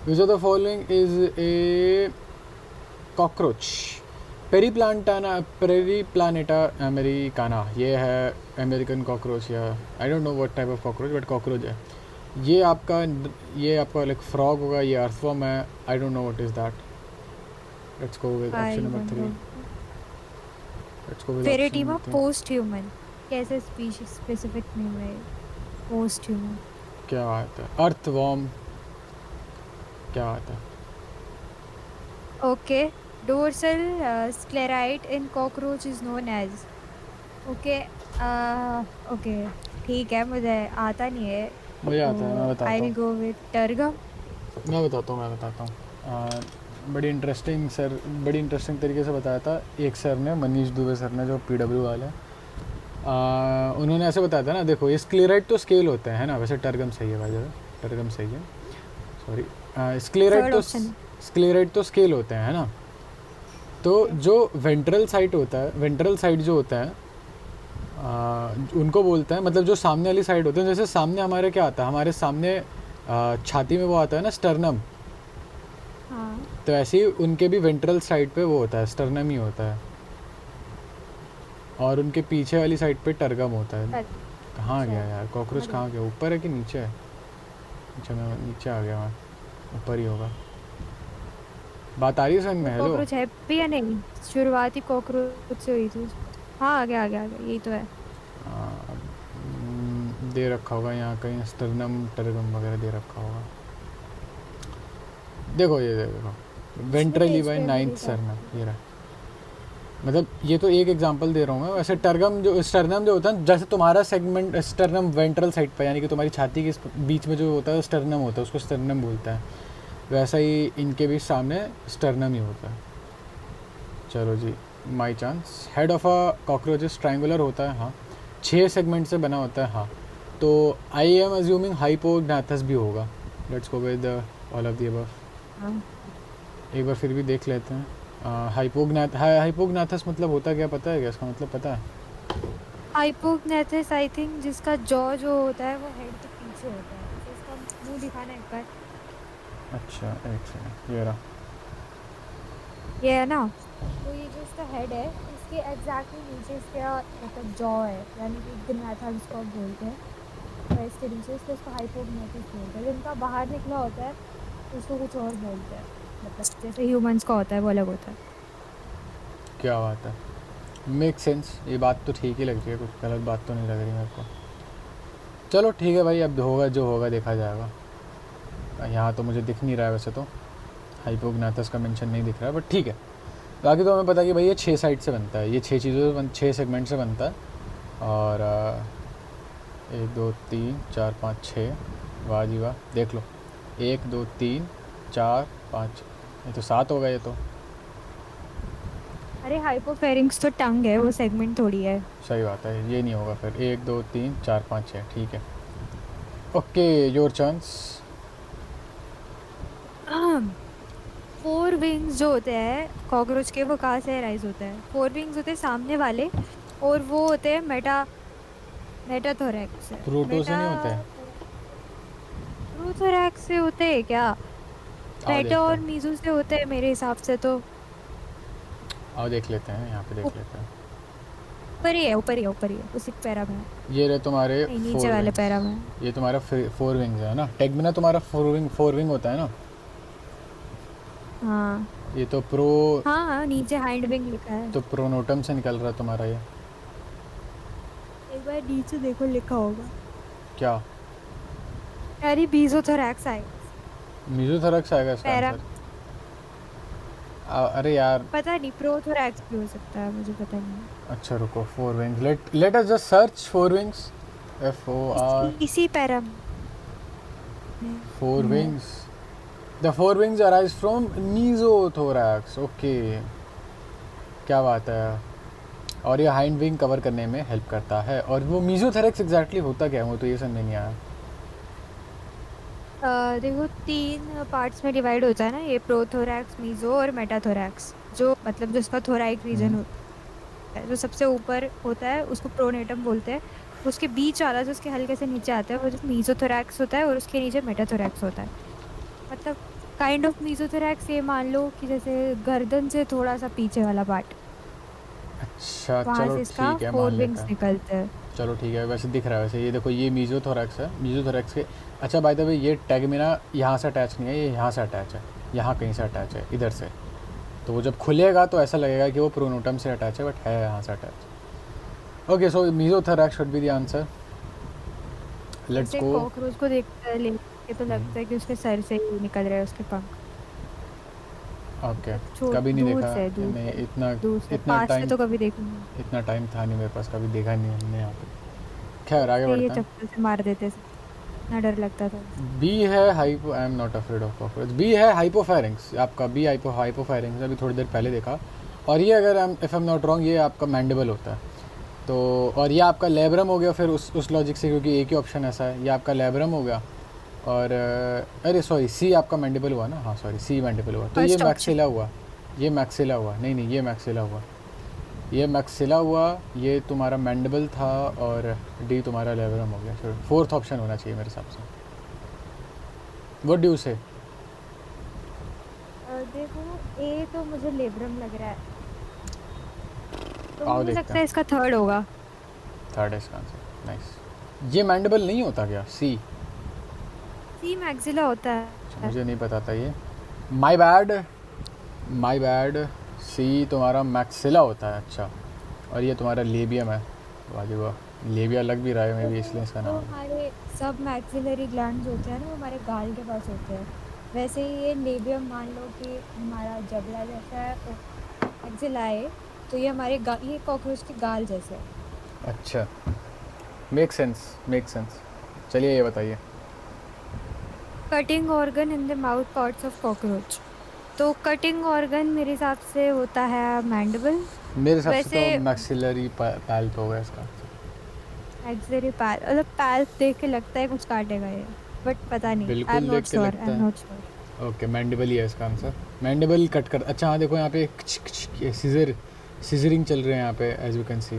A: which of the following is a cockroach. पेरीप्लानेटा Americana, ये है अमेरिकन कॉकरोच या आई don't know what type of cockroach, but cockroach है। ये आपका लाइक फ्रॉग होगा, ये अर्थवर्म है। I don't know what is that. Let's go with option number 3। Let's go with option
B: Pheretima
A: number 3।
B: Post human, कैसे स्पीशीज स्पेसिफिक नेम है पोस्ट ह्यूमन।
A: क्या बात है, अर्थवर्म। क्या बात है।
B: Okay, dorsal sclerite in cockroach is known as. Okay, okay ठीक है, मुझे आता नहीं है,
A: मुझे आता है, मैं
B: तो
A: बताता
B: आई
A: हूँ।
B: Will go with tergum.
A: मैं बताता हूँ। बड़ी इंटरेस्टिंग तरीके से बताया था एक सर ने, मनीष दुबे सर ने, जो PW वाले हैं। उन्होंने ऐसे बताया था ना, देखो ये स्क्लेराइट तो स्केल होते हैं, है ना। वैसे टर्गम सही है भाई, टर्गम सही है, सॉरी।
B: Third option.
A: स्क्लेराइट तो स्केल होते हैं, है ना। तो जो वेंट्रल साइड होता है, वेंट्रल साइड जो होता है, उनको बोलते हैं, मतलब जो सामने वाली साइड होते हैं। जैसे सामने हमारे क्या आता है, हमारे सामने छाती में वो आता है ना, स्टर्नम।
B: हाँ,
A: तो ऐसे ही उनके भी वेंट्रल साइड पे वो होता है, स्टर्नम ही होता है। और उनके पीछे वाली साइड पे टर्गम होता है। कहाँ
B: अच्छा,
A: गया यार कॉकरोच, कहाँ गया? ऊपर है कि नीचे है? अच्छा, मैं नीचे आ गया, मैं ऊपर ही होगा। बात आ रही है समझ में? हेलो।
B: कॉकरोच है भी या नहीं? शुरुआती कॉकरोच से हुई थी। हाँ, आगे आगे आगे, यही तो है।
A: दे रखा होगा यहाँ कहीं, स्टर्नम टर्गम वगैरह दे रखा होगा। देखो ये देखो, वेंट्रली बाय
B: पे मेरे
A: 9th
B: हिसाब
A: स्टर्नम, ये रहा। मतलब ये तो एक एग्जांपल दे रहा हूँ मैं। वैसे स्टर्नम जो होता है, जैसे तुम्हारा सेगमेंट स्टर्नम वेंट्रल साइड पर, यानी कि तुम्हारी छाती के बीच में जो होता है स्टर्नम होता है, उसको स्टर्नम बोलता है। वैसा ही इनके भी सामने स्टर्नम ही होता है। चलो जी, my chance. Head of a cockroach triangular होता है, हाँ। 6 सेगमेंट से बना होता है, हाँ। तो आई एम अज्यूमिंग हाइपोग्नाथस भी होगा। Let's go with all of the above.
B: हाँ।
A: एक बार फिर भी देख लेते हैं। हाइपोग्नाथस मतलब होता क्या, पता है क्या इसका मतलब, पता है?
B: हाइपोग्नाथस, आई थिंक जिसका जॉ जो होता है वो हेड के पीछे होता है। तो इसका मुंह दिखाना एक बार।
A: अच्छा, एक सेकंड, ये रहा।
B: ये है ना, तो ये जो इसका हेड है, इसके एग्जैक्टली नीचे इसका मतलब जॉ है, यानी कि ग्नाथा जिसको आप बोलते हैं। तो इसके नीचे इसको हाइपोग्नाथस बोलते हैं। जिनका बाहर निकला होता है उसको कुछ और बोलते हैं, मतलब जैसे ह्यूमंस का होता है वो अलग होता है।
A: क्या बात है, मेक सेंस। ये बात तो ठीक ही लग रही है, कुछ गलत बात तो नहीं लग रही मेरे को। चलो ठीक है भाई, अब होगा जो होगा देखा जाएगा। यहाँ तो मुझे दिख नहीं रहा है वैसे तो, हाइपोग्नाथस का मेंशन नहीं दिख रहा है, बट ठीक है। बाकी तो हमें पता है कि भाई ये 6 साइड से बनता है, ये 6 चीज़ों 6 सेगमेंट से बनता है। और 1 2 3 4 5 6, वाह जी वाह, देख लो। 1 2 3 4 5, ये तो 7 होगा ये तो।
B: अरे हाइपोफेरिंक्स तो टंग है, वो सेगमेंट थोड़ी है।
A: सही बात है, ये नहीं होगा फिर। 1 2 3 4 5 6, ठीक है। Okay, your chance.
B: 4 विंग्स जो होते हैं कॉकरोच के, वो कहाँ से राइज होते हैं? 4 विंग्स होते हैं सामने वाले, और वो होते हैं मेटाथोरैक्स से।
A: प्रोटो से नहीं होता है?
B: प्रोथोरैक्स से होते हैं क्या?
A: आओ
B: मेटा
A: देखते
B: और
A: हैं,
B: मीजो से होते हैं मेरे हिसाब से तो।
A: आओ देख लेते हैं, यहाँ पे देख लेते हैं।
B: ऊपर ही है, ऊपर ही है, ऊपर ही है, उसी पैरा में है।
A: ये रहे तुम्हारे
B: नहीं,
A: 4
B: नीचे वाले
A: विंग्स।
B: पैरा में है।
A: ये तुम्हारा 4 विंग्स है ना, टैग में ना तुम्हारा 4 विंग होता है ना।
B: हाँ
A: ये तो
B: हाँ हाँ, नीचे हाइंड विंग लिखा है।
A: तो प्रोनोटम से निकल रहा है तुम्हारा ये।
B: एक बार नीचे देखो, लिखा होगा।
A: क्या?
B: अरे बीजोथोरैक्स आएगा
A: मीजोथोरैक्स आएगा इसका
B: पैरा।
A: आंसर? अरे यार।
B: पता नहीं, प्रोथोरैक्स भी हो सकता है, मुझे पता नहीं।
A: अच्छा रुको, 4 wings, let us just search 4 wings. FOR
B: इसी पैरा में
A: 4
B: है।
A: Wings. The 4 wings arise from mesothorax. Okay, क्या बात है। और ये हाइंड विंग कवर करने में हेल्प करता है। और वो मीजोथोरैक्स एग्जैक्टली होता क्या है, वो तो ये समझ में नहीं आया।
B: देखो 3 पार्ट्स में डिवाइड होता है ना ये, प्रोथोरैक्स, मीजो और मेटाथोरैक्स। जो मतलब जिसका थोराइक रीजन होता है, जो सबसे ऊपर होता है उसको प्रोनेटम बोलते हैं। उसके बीच वाला जो उसके हल्के से नीचे आता है वो जो मीजोथोरैक्स होता है, और उसके नीचे मेटाथोरैक्स होता है। मतलब काइंड ऑफ मीजोथोरैक्स ये मान लो कि जैसे गर्दन से थोड़ा सा पीछे वाला पार्ट,
A: अच्छा
B: वहां
A: चलो
B: से इसका
A: ठीक है, मान
B: 4
A: लेते
B: विंग्स
A: हैं।
B: निकलते हैं।
A: चलो ठीक है, वैसे दिख रहा है वैसे, ये देखो ये मीजोथोरैक्स है, मीजोथोरैक्स के। अच्छा बाय द वे ये टैगमिना यहाँ से अटैच नहीं है, ये यहाँ से अटैच है, यहाँ कहीं से अटैच है इधर से। तो वो जब खुलेगा तो ऐसा लगेगा कि वो प्रोनोटम से अटैच है, बट है यहाँ से attach. Okay so mesothorax should be the answer. Let's
B: जैसे
A: गो।
B: कॉकरोच को देखते लेके तो लगता है कि उसके सर से ही निकल रहे हैं उसके पंख।
A: ओके,
B: मतलब छोट
A: कभी नहीं
B: दूर
A: देखा।
B: से, दूर
A: नहीं
B: से,
A: इतना,
B: दूर से,
A: इतना
B: पास से
A: टाइम,
B: तो कभी देखी नहीं।
A: इतना टाइम था नहीं मेरे पास, कभी देखा नहीं हमने यहाँ पे। खैर आगे
B: ऐसे ही ये
A: बढ़ते हैं।
B: चप्पल से मार देते थे, इतना डर लगता था उससे।
A: बी है hypo, I am not afraid of cockroach. B है हाइपोफेरिंक्स, आपका बी हाइपोफेरिंक्स अभी थोड़ी देर पहले देखा। और ये अगर if I am not wrong ये आपका मैंडिबल होता है। तो और ये आपका लेब्रम हो गया फिर उस लॉजिक से, क्योंकि एक ही ऑप्शन ऐसा है, ये आपका लेब्रम हो गया। और अरे सॉरी सी आपका मैंडिबल हुआ ना, हाँ सॉरी सी मैंडिबल हुआ, तो ये
B: फर्स्ट ऑप्शन।
A: मैक्सिला हुआ। ये मैक्सिला हुआ, नहीं नहीं ये मैक्सिला हुआ, ये मैक्सिला हुआ, ये तुम्हारा मैंडिबल था, और डी तुम्हारा लेब्रम हो गया। चलो फोर्थ ऑप्शन होना चाहिए मेरे हिसाब से। व्हाट डू यू से?
B: देखो ए तो मुझे लेब्रम लग रहा है, तो
A: आओ
B: मुझे
A: देखते
B: लगता
A: हैं।
B: है इसका थर्ड होगा।
A: थर्ड है इसका आंसर, नाइस। ये मैंडिबल नहीं होता क्या सी?
B: सी मैक्सिला होता है।
A: मुझे नहीं पता था ये, माय बैड, माय बैड। सी तुम्हारा मैक्सिला होता है, अच्छा। और ये तुम्हारा लेबियम है, वाह जी वाह, लेबिया लग भी रहा है मे
B: तो
A: भी, इसलिए इसका
B: जो
A: नाम है।
B: हमारे सब मैक्सिलरी ग्लैंड्स होते हैं ना वो हमारे गाल के पास होते हैं, वैसे ही ये लेबियम मान लो कि हमारा जबड़ा जैसा है, और मैक्सिला है, तो ये ये कॉकरोच के गाल जैसे है।
A: अच्छा, मेक सेंस, मेक सेंस। चलिए ये बताइए।
B: Cutting organ in the mouth parts of cockroach, तो कटिंग ऑर्गन मेरे हिसाब से होता है मैंडिबल।
A: मेरे हिसाब से
B: वैसे
A: तो मैक्सिलरी पैल्प होगा इसका।
B: एक्सरी पैल, मतलब पैल देख के लगता है कुछ काटेगा ये, बट पता नहीं, आई एम
A: बिल्कुल
B: नॉट
A: देख के
B: श्योर, आई
A: लगता
B: एम
A: है।
B: Not sure.
A: ओके मैंडिबल ही है इसका आंसर, मैंडिबल कट कर। अच्छा हाँ देखो यहाँ पे सीजर, सीजरिंग चल रहे हैं यहाँ पे, as you can see.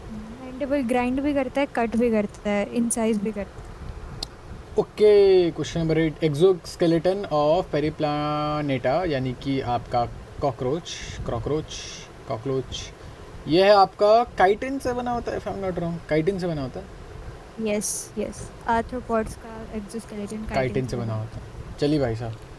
B: Mandible grind भी करता है, कट भी करता है, इंसाइज भी करता है।
A: Okay question number 8, exoskeleton of पेरिप्लानेटा, यानी कि आपका कॉकरोच, कॉकरोच, कॉकरोच, ये है आपका काइटिन से बना होता है, if I am not wrong, chitin से बना होता है।
B: यस यस, आर्थ्रोपॉड्स का एक्सोस्केलेटन काइटिन
A: काइटिन
B: से
A: से
B: बना
A: बना
B: होता
A: होता है। चलिए भाई साहब।
B: है।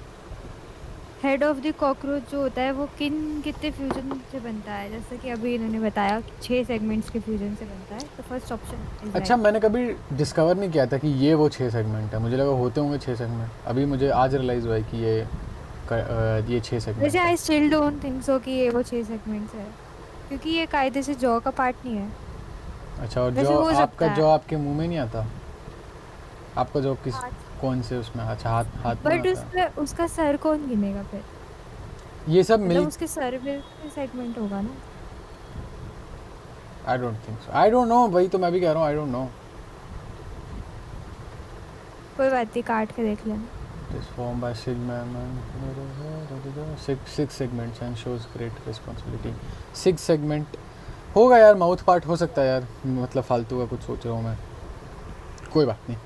B: हेड ऑफ द कॉकरोच जो होता है वो कितने फ्यूजन से बनता है, जैसे कि अभी इन्होंने बताया कि 6 सेगमेंट्स के फ्यूजन से बनता है, तो फर्स्ट ऑप्शन इज
A: अच्छा
B: राइट।
A: मैंने कभी डिस्कवर नहीं किया था कि ये वो 6 सेगमेंट है, मुझे लगा होते होंगे 6 सेगमेंट, अभी मुझे आज रियलाइज़ हुआ है कि ये 6 सेगमेंट
B: वैसे
A: है।
B: I still don't think so कि ये वो 6 सेगमेंट्स है, क्योंकि ये कायदे से जॉ का पार्ट नहीं है।
A: अच्छा, और
B: वैसे
A: जो
B: हो
A: आपका,
B: सकता है
A: जो आपके मुंह में नहीं आता, आपका जो किस,
B: हाथ,
A: कौन से उसमें, अच्छा हाथ, हाथ में
B: बट
A: आता है।
B: उसका उसका सर कौन गिनेगा फिर,
A: ये सब
B: मतलब
A: मिल,
B: उसके सर में सेगमेंट होगा ना।
A: I don't think so, I don't no, वही तो मैं भी कह रहा हूँ, आई डोंट नो।
B: कोई बात नहीं, काट के देख लेना।
A: This form by sigma six segments and shows great responsibility. 6 segment होगा यार, माउथ पार्ट हो सकता है यार, मतलब फालतू का कुछ सोच रहा हूँ मैं, कोई बात नहीं।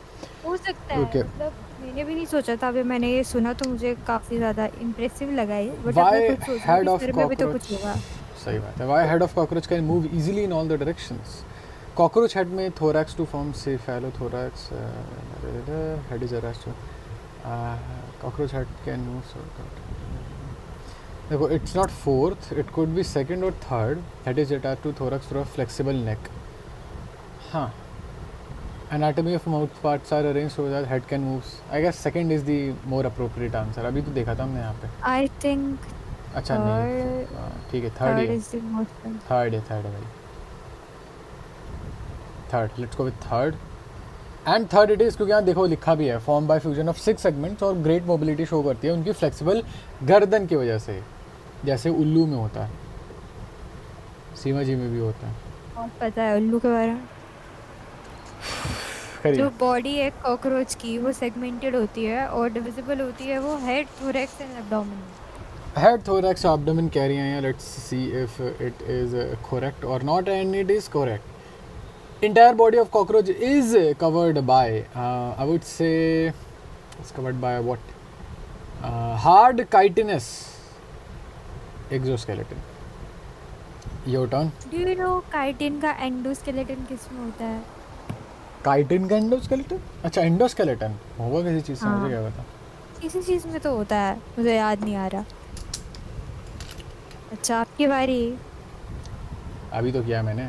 B: हो सकता है,
A: ओके,
B: मतलब मैंने भी नहीं सोचा था, अभी मैंने ये सुना तो मुझे काफी ज्यादा इम्प्रेसिव लगा ये, बट अब मैं
A: वाई
B: खुद सोच रही हूँ
A: हेड
B: कि
A: ऑफ
B: सर में भी तो कुछ
A: कॉकरोच,
B: होगा।
A: सही बात है, why head of cockroach can move easily in all the directions. Cockroach head में thorax to form cephalothorax, head is attached to cockroach head can move so. देखो it's not fourth, it could be second और third, head is attached to thorax through a flexible neck. हाँ, anatomy of mouth parts are arranged so that head can move. I guess second is the more appropriate answer, अभी तो देखा था हमने यहाँ पे।
B: आई थिंक
A: अच्छा नहीं,
B: थर्ड,
A: ठीक है थर्ड ही
B: थर्ड
A: है,
B: इज द मोस्ट।
A: थर्ड है भाई, third, let's go with third. And third it is, क्योंकि यहाँ देखो लिखा भी है, form by fusion of 6 segments, और ग्रेट मोबिलिटी शो करती है उनकी फ्लेक्सिबल गर्दन की वजह से, जैसे उल्लू में होता है, सीमा जी में भी होता है।
B: बहुत पता है उल्लू के बारे में।
A: करिए।
B: जो बॉडी है कॉकरोच की वो सेगमेंटेड होती है और डिविजिबल होती है वो हेड, थोरैक्स एंड एब्डोमेन में।
A: हेड, थोरैक्स, एब्डोमेन कह रही हैं। Let's see if it is correct और not, and it is correct. Entire body of cockroach is covered by, I would say, it's covered by what? Hard chitinous exoskeleton. Your turn.
B: Do you know chitin का एंडोस्केलेटन किस में होता है?
A: काइटिन का एंडोस्केलेटन? अच्छा, एंडोस्केलेटन होगा किसी चीज़ से, मुझे
B: हाँ,
A: क्या पता.
B: किसी चीज़ में तो होता है, मुझे याद नहीं आ रहा। अच्छा, आपकी बारी।
A: अभी तो किया मैंने.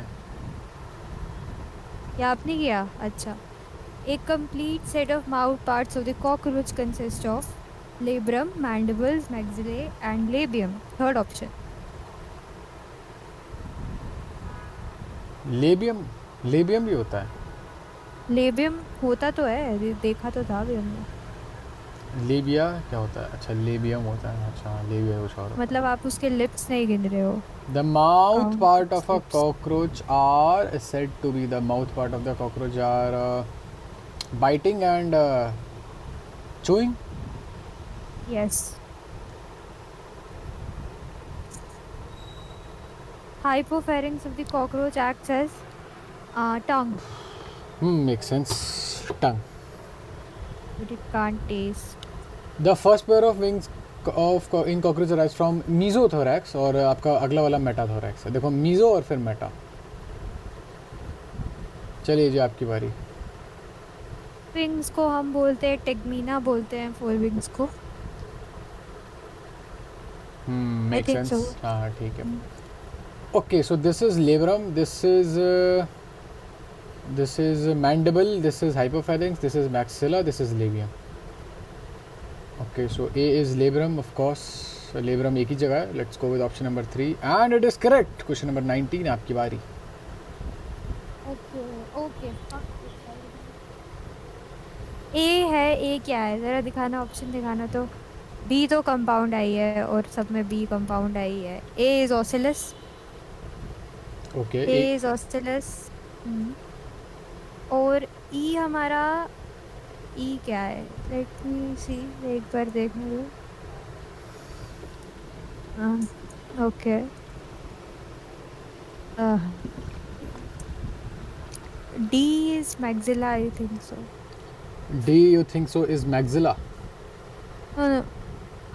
B: या आपने किया? अच्छा। A complete set of mouth parts of the cockroach consist of labrum, mandibles, maxillae, and labium. Third option.
A: Labium. Labium भी होता है.
B: Labium होता तो है, देखा तो था अभी हमने।
A: लेबिया क्या होता है? अच्छा, लेबियम होता है. अच्छा, लेबिया कुछ और होता
B: मतलब आप उसके लिप्स नहीं गिन रहे हो।
A: है. The mouth
B: Count
A: part
B: its
A: of a
B: lips.
A: cockroach are said to be, the mouth part of the cockroach are biting and chewing.
B: Yes. Hypopharynx of the cockroach acts as tongue,
A: Makes sense. Tongue.
B: but it can't taste.
A: The first pair of wings in cockroach arrives from mesothorax और आपका अगला वाला मेटाथोरैक्स है. देखो, मीजो और फिर मेटा. चलिए जी, आपकी बारी.
B: विंग्स को हम बोलते हैं टेगमीना बोलते हैं, फोर विंग्स को।
A: Make
B: think
A: sense.
B: so.
A: हाँ, ठीक है. Okay, so this is labrum, this is mandible, this is hypopharynx, this is maxilla, this is labium. Okay, so A is labrum, of course. Labrum एक ही जगह है. Let's go with option number 3 and it is correct. Question number 19, आपकी बारी.
B: Okay okay. ए है, ए क्या है ज़रा दिखाना, ऑप्शन दिखाना। तो बी तो कंपाउंड आई है और सब में बी कंपाउंड आई है। ए इज ऑसिलस,
A: ओके,
B: ए इज ऑसिलस। और ई हमारा, ई क्या है? लेट मी सी, एक बार देखने दो। Okay, D is maxilla, I think so.
A: D you think so is maxilla.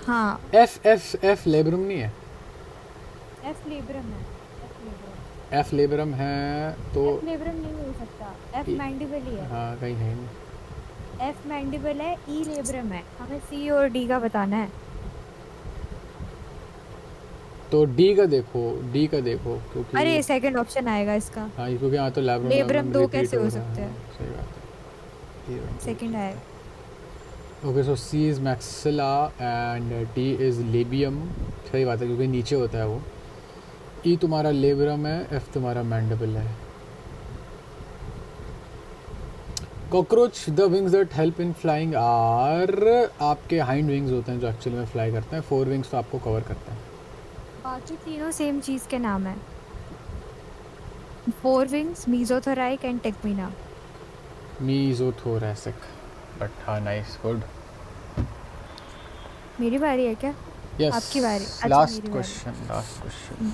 B: हाँ,
A: एफ लेबरम नहीं है.
B: एफ लेब्रम है, एफ लेब्रम।
A: एफ लेबरम है तो
B: एफ लेब्रम नहीं हो सकता, एफ मैंडिबल ही है।
A: हाँ, कहीं है नहीं.
B: एफ मैंडिबल है, ई लेब्रम है। हमें सी और डी का बताना है।
A: तो डी का देखो क्योंकि
B: अरे सेकंड ऑप्शन आएगा इसका।
A: हाँ, क्योंकि यहाँ तो
B: लेब्रम दो कैसे हो सकते हैं?
A: सही बात है.
B: सेकंड आएगा।
A: Okay, so C is maxilla and D is labium. सही बात है, क्योंकि नीचे होता है वो. ई तुम्हारा लेब्रम है, एफ तुम्हारा मैंडिबल है. Cockroach the wings that help in flying are, आपके हाइंड विंग्स होते हैं जो एक्चुअली में फ्लाई करते हैं. फोर विंग्स तो आपको कवर करते हैं.
B: बाकी तीनों सेम चीज़ के नाम है। Fore wings, mesothoracic and tegmina.
A: Mesothoracic. But हाँ, नाइस, गुड.
B: मेरी बारी है क्या?
A: यस,
B: आपकी बारी। अच्छा,
A: लास्ट
B: मेरी बारी।
A: क्वेश्चन.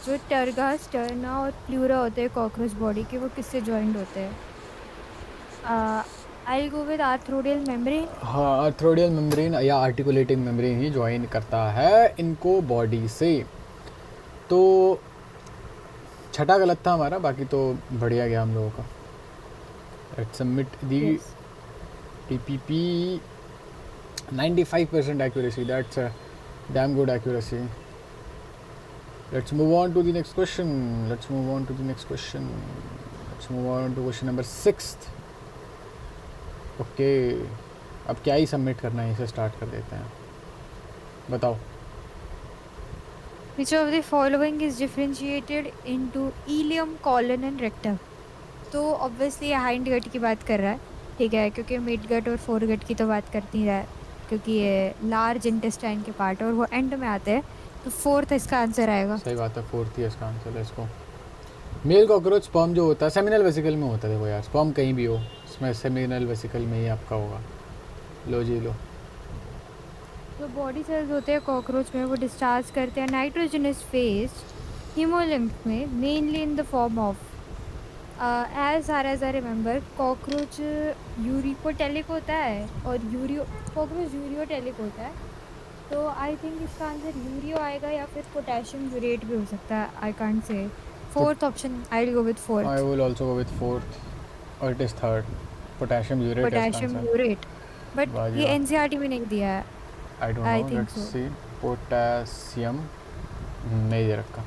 B: जो टर्गा, स्टर्ना और प्लूरा होते हैं कॉकरोच बॉडी के, वो किससे जॉइंट होते हैं? आई गो विद आर्थ्रोडियल मेम्ब्रेन।
A: हाँ, आर्थ्रोडियल मेम्ब्रेन या आर्टिकुलेटिंग मेम्ब्रेन ही ज्वाइन करता है इनको बॉडी से. तो छठा गलत था हमारा, बाकी तो बढ़िया गया हम लोगों का. Let's submit the TPP. 95% accuracy, that's a damn good accuracy. Let's move on to the next question. Let's move on to question number 6. Okay, अब क्या ही सबमिट करना है, इसे स्टार्ट कर देते हैं. बताओ.
B: Which of the following is differentiated into ileum, colon and rectum? तो ऑब्वियसली हाइंड गट की बात कर रहा है, ठीक है, क्योंकि मिड गट और फोर गट की तो बात करती है, क्योंकि ये लार्ज इंटेस्टाइन के पार्ट और वो एंड में आते हैं. तो फोर्थ इसका आंसर आएगा.
A: सही बात है, फोर्थ ही है इसका आंसर. इसको मेल कॉकरोच स्पर्म जो होता है सेमिनल वेसिकल में होता है. देखो यार, स्पर्म कहीं भी हो, उसमें सेमिनल वेसिकल में ही आपका होगा। लो जी लो।
B: जो बॉडी सेल्स होते हैं कॉकरोच में वो डिस्चार्ज करते हैं नाइट्रोजनस फेस हीमोलिम्फ में mainly in the form of as far as I remember cockroach uricotelic होता है और यूरियो कॉकरोच यूरियोटेलिक होता है। तो आई थिंक इसका आंसर यूरियो आएगा या फिर पोटेशियम यूरेट भी हो सकता है। आई कांट से
A: तो
B: fourth option I will go with
A: I
B: fourth
A: will also go with fourth और it is third. Potassium urate है इसका
B: पोटेशियम
A: आंसर।
B: यूरेट। बट
A: वाह जी
B: ये
A: वाह।
B: एनसीईआरटी में नहीं दिया है।
A: I don't
B: I
A: know,
B: think
A: let's
B: so.
A: C. Potassium नहीं दे रखा।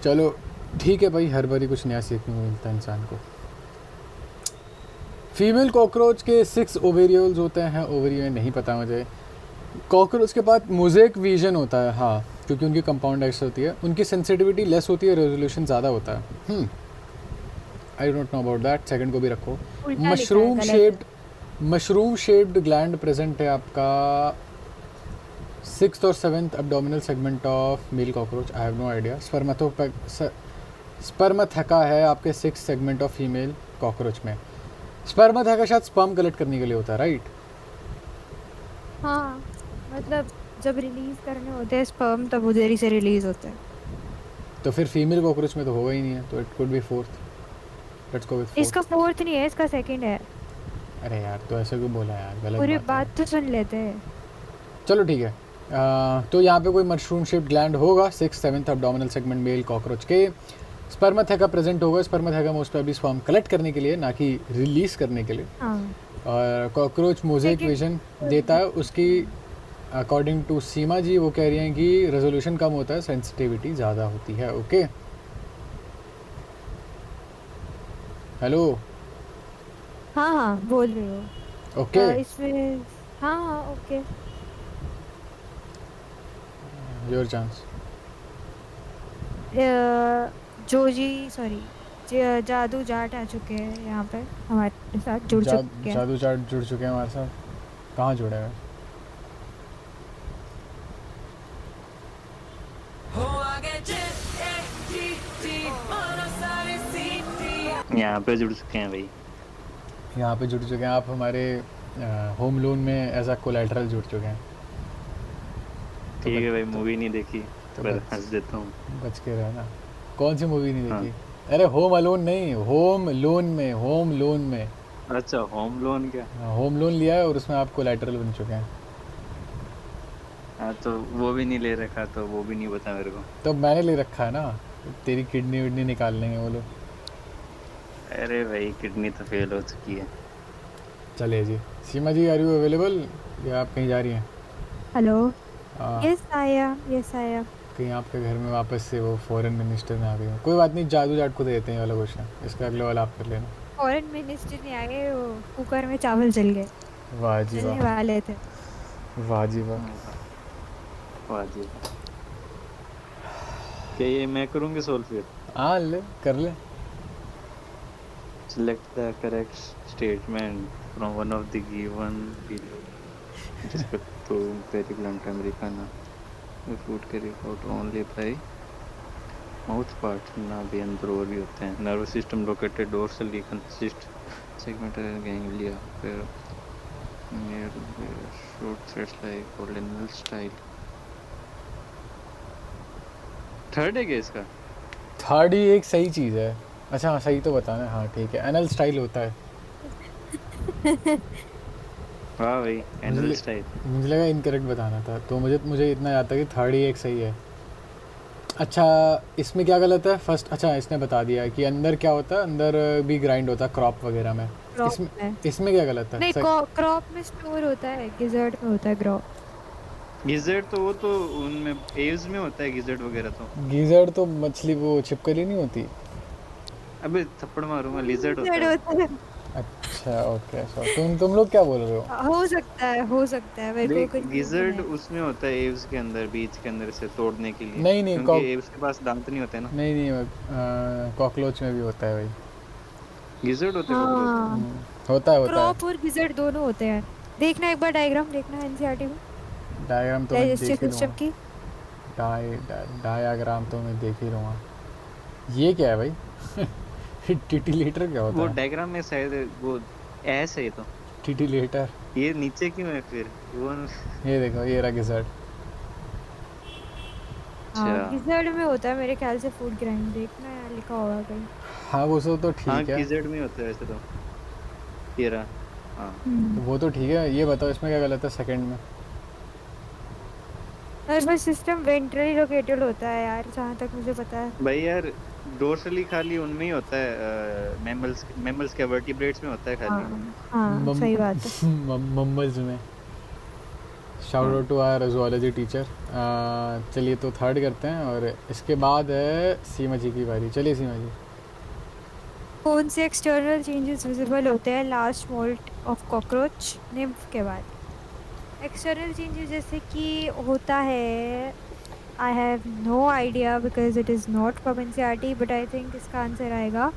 A: चलो ठीक है भाई, हर बारी कुछ नया सीखने को मिलता है इंसान को। फीमेल कॉकरोच के 6 ओवेरियोल्स होते हैं। ओवेरियो नहीं पता मुझे। कॉकरोच के पास मोज़ेक विजन होता है, हाँ, क्योंकि उनकी कंपाउंड एक्स होती है। उनकी सेंसिटिविटी लेस होती है, रेजोल्यूशन ज़्यादा होता है। I don't know about that. Second को भी रखो।
B: उल्टा लिखा है, गलत है।
A: मशरूम शेप्ड ग्लैंड प्रेजेंट है आपका 6th और 7th abdominal segment of male cockroach. I have no idea. Spermatheca है आपके 6th segment of female cockroach में। स्पर्मथेका शायद स्पर्म कलेक्ट करने के लिए होता है, राइट?
B: हाँ, मतलब जब रिलीज करने होते हैं स्पर्म तब उधर ही से रिलीज होते हैं।
A: तो फिर फीमेल कॉकरोच में तो होगा ही नहीं है, तो it could B fourth. Let's go with fourth.
B: इसका फोर्थ नहीं है, इसका सेकंड है।
A: अरे यार, तो ऐसे क्यों बोला यार, गलत
B: पूरी
A: बात है।
B: बात तो सुन लेते हैं।
A: चलो ठीक है। तो यहाँ पे कोई मशरूम शेप्ड ग्लैंड होगा 6th 7th abdominal segment male cockroach के। स्पर्मथेका प्रेजेंट होगा। स्पर्मथेका मोस्ट प्रॉब्ली स्पर्म कलेक्ट करने के लिए, ना कि रिलीज करने के लिए।
B: हाँ।
A: और कॉकरोच मोज़ेक
B: Second-
A: विजन देता है। उसकी अकॉर्डिंग टू सीमा जी वो कह रही हैं कि रेजोल्यूशन कम होता है, सेंसिटिविटी ज़्यादा होती है। ओके, हेलो,
B: हाँ हाँ बोल रहे हो।
A: ओके,
B: इसमें हाँ हाँ okay.
A: Your chance.
B: Joji sorry जादू जाट आ चुके हैं यहाँ पे हमारे साथ, जुड़ चुके हैं।
A: जादू चाट जुड़ चुके हैं हमारे साथ। कहाँ जुड़े हुए?
C: यहाँ पे जुड़ चुके हैं भाई।
A: यहाँ पे जुड़ चुके हैं आप। हमारे होम लोन में एज अ कोलैटरल जुड़ चुके हैं।
C: ठीक है भाई, मूवी नहीं देखी
A: तो
C: पर
A: बच-
C: हंस देता हूँ।
A: बच के रहना। कौन सी मूवी नहीं
C: हाँ।
A: देखी? अरे होम अलोन नहीं, होम लोन में, होम लोन में।
C: अच्छा, होम लोन क्या?
A: होम लोन लिया है और उसमें आप कोलैटरल बन चुके हैं।
C: हाँ, तो वो भी नहीं ले रखा, तो वो भी नहीं पता मेरे को।
A: तो मैंने ले रखा है ना, तेरी किडनी विडनी निकाल लेंगे वो लोग।
C: अरे भाई, किडनी तो फेल हो चुकी है।
A: चलिए जी। सीमा जी, आर यू अवेलेबल या आप कहीं जा रही हैं?
B: हेलो।
A: हाँ,
B: यस आया, यस आया।
A: कहीं आपके घर में वापस से वो फॉरेन मिनिस्टर में आ गई हो। कोई बात नहीं, जादू जाट को दे देते हैं ये वाला क्वेश्चन। इसका अगले वाला आप कर लेना।
B: फॉरेन मिनिस्टर नहीं आ गए, वो कुकर में चावल जल गए,
A: वाह जी
B: जलने
A: वाह,
B: वाले थे।
A: वाह जी वाह।
C: वाह जी। क्या ये मैं करूँगी सोल्व फिर?
A: हाँ, ले कर ले।
C: Select the correct statement from one of the given below. With respect to Periplant americana, the food carried out only by mouth part, नाभि अंदर और भी होते हैं। Nervous system located dorsally consist segmental ganglia where near short threads like colonal style. Third है क्या इसका?
A: थर्ड ही एक सही चीज़ है। अच्छा हाँ, सही तो बताना। हाँ ठीक है, एनल स्टाइल होता है।
C: वाह भाई, एनल स्टाइल।
A: मुझे लगा इनकरेक्ट बताना था, तो मुझे इतना याद था कि थर्ड ही एक सही है। अच्छा, इसमें क्या गलत है फर्स्ट? अच्छा, इसने बता दिया कि अंदर क्या होता है, अंदर भी ग्राइंड होता है क्रॉप वगैरह में।
B: क्रॉप
A: इसमें
B: में
A: इसमें क्या गलत है?
B: नहीं, क्रॉप में स्टोर होता है, गिजर्ड में होता है क्रॉप।
C: गिजर्ड तो वो तो उनमें एव्स में होता है, गिजर्ड वगैरह तो।
A: गीजर तो मछली वो छिपकली नहीं होती।
C: अबे थप्पड़ मारूंगा, लिजर्ड होता
B: गिजर्ड
C: है।
B: होता है।
A: अच्छा ओके, सो तुम लोग क्या बोल रहे हो?
B: हो सकता है, हो सकता है, मेरे को
C: देख,
B: confusion
C: गिजर्ड
B: है।
C: उसमें होता है एव्स के अंदर, बीज के अंदर से तोड़ने के लिए।
A: नहीं,
C: क्योंकि एव्स के पास दांत नहीं होते ना।
A: नहीं, कॉकरोच में भी होता है भाई।
C: गिजर्ड होते हैं कॉकरोच में।
B: हाँ,
A: होता है।
B: क्रॉप और गिजर्ड दोनों होते हैं। देखना एक बार डायग्राम देखना एनसीईआरटी में,
A: डायग्राम तो मैं
B: डाइजेस्टिव
A: देख ही
B: सिस्टम
A: लूँगा।
B: की।
A: डायग्राम तो मैं देख ही लूँगा। ये क्या है भाई? टिटिलेटर क्या
C: वो
A: होता है?
C: डायग्राम में शायद वो एस है ये तो।
A: टिटिलेटर,
C: ये नीचे क्यों है फिर वो?
A: ये देखो ये रहा गिज़र्ड।
B: हाँ
C: अच्छा
B: गिजर्ड में होता है मेरे ख्याल से फूड ग्राइंड, देखना यार लिखा होगा कहीं।
A: हाँ वो सब तो
C: हाँ
A: ठीक है,
C: गिजेड में होता है वैसे तो। ये रहा। हाँ
A: वो तो ठीक है। ये बताओ इसमें क्या गलत है सेकंड में?
B: नर्वस सिस्टम वेंट्रली लोकेटेड होता है यार, जहाँ तक मुझे पता है।
C: भाई यार, डोर्सली खाली उनमें ही होता है, मैमल्स के वर्टिब्रेट्स में होता है खाली।
B: हाँ सही बात है।
A: मम्मल्स में। शाउट
C: हाँ
A: out to our zoology teacher. चलिए तो थर्ड करते हैं और इसके बाद है सीमा जी की बारी। चलिए सीमा जी।
B: कौन से एक्सटर्नल चेंजेस विजिबल होते हैं last moult of cockroach nymph के बाद? एक्सटर्नल चेंजेस जैसे कि होता है, I have no idea because it is not from NCERT, but I think इसका आंसर आएगा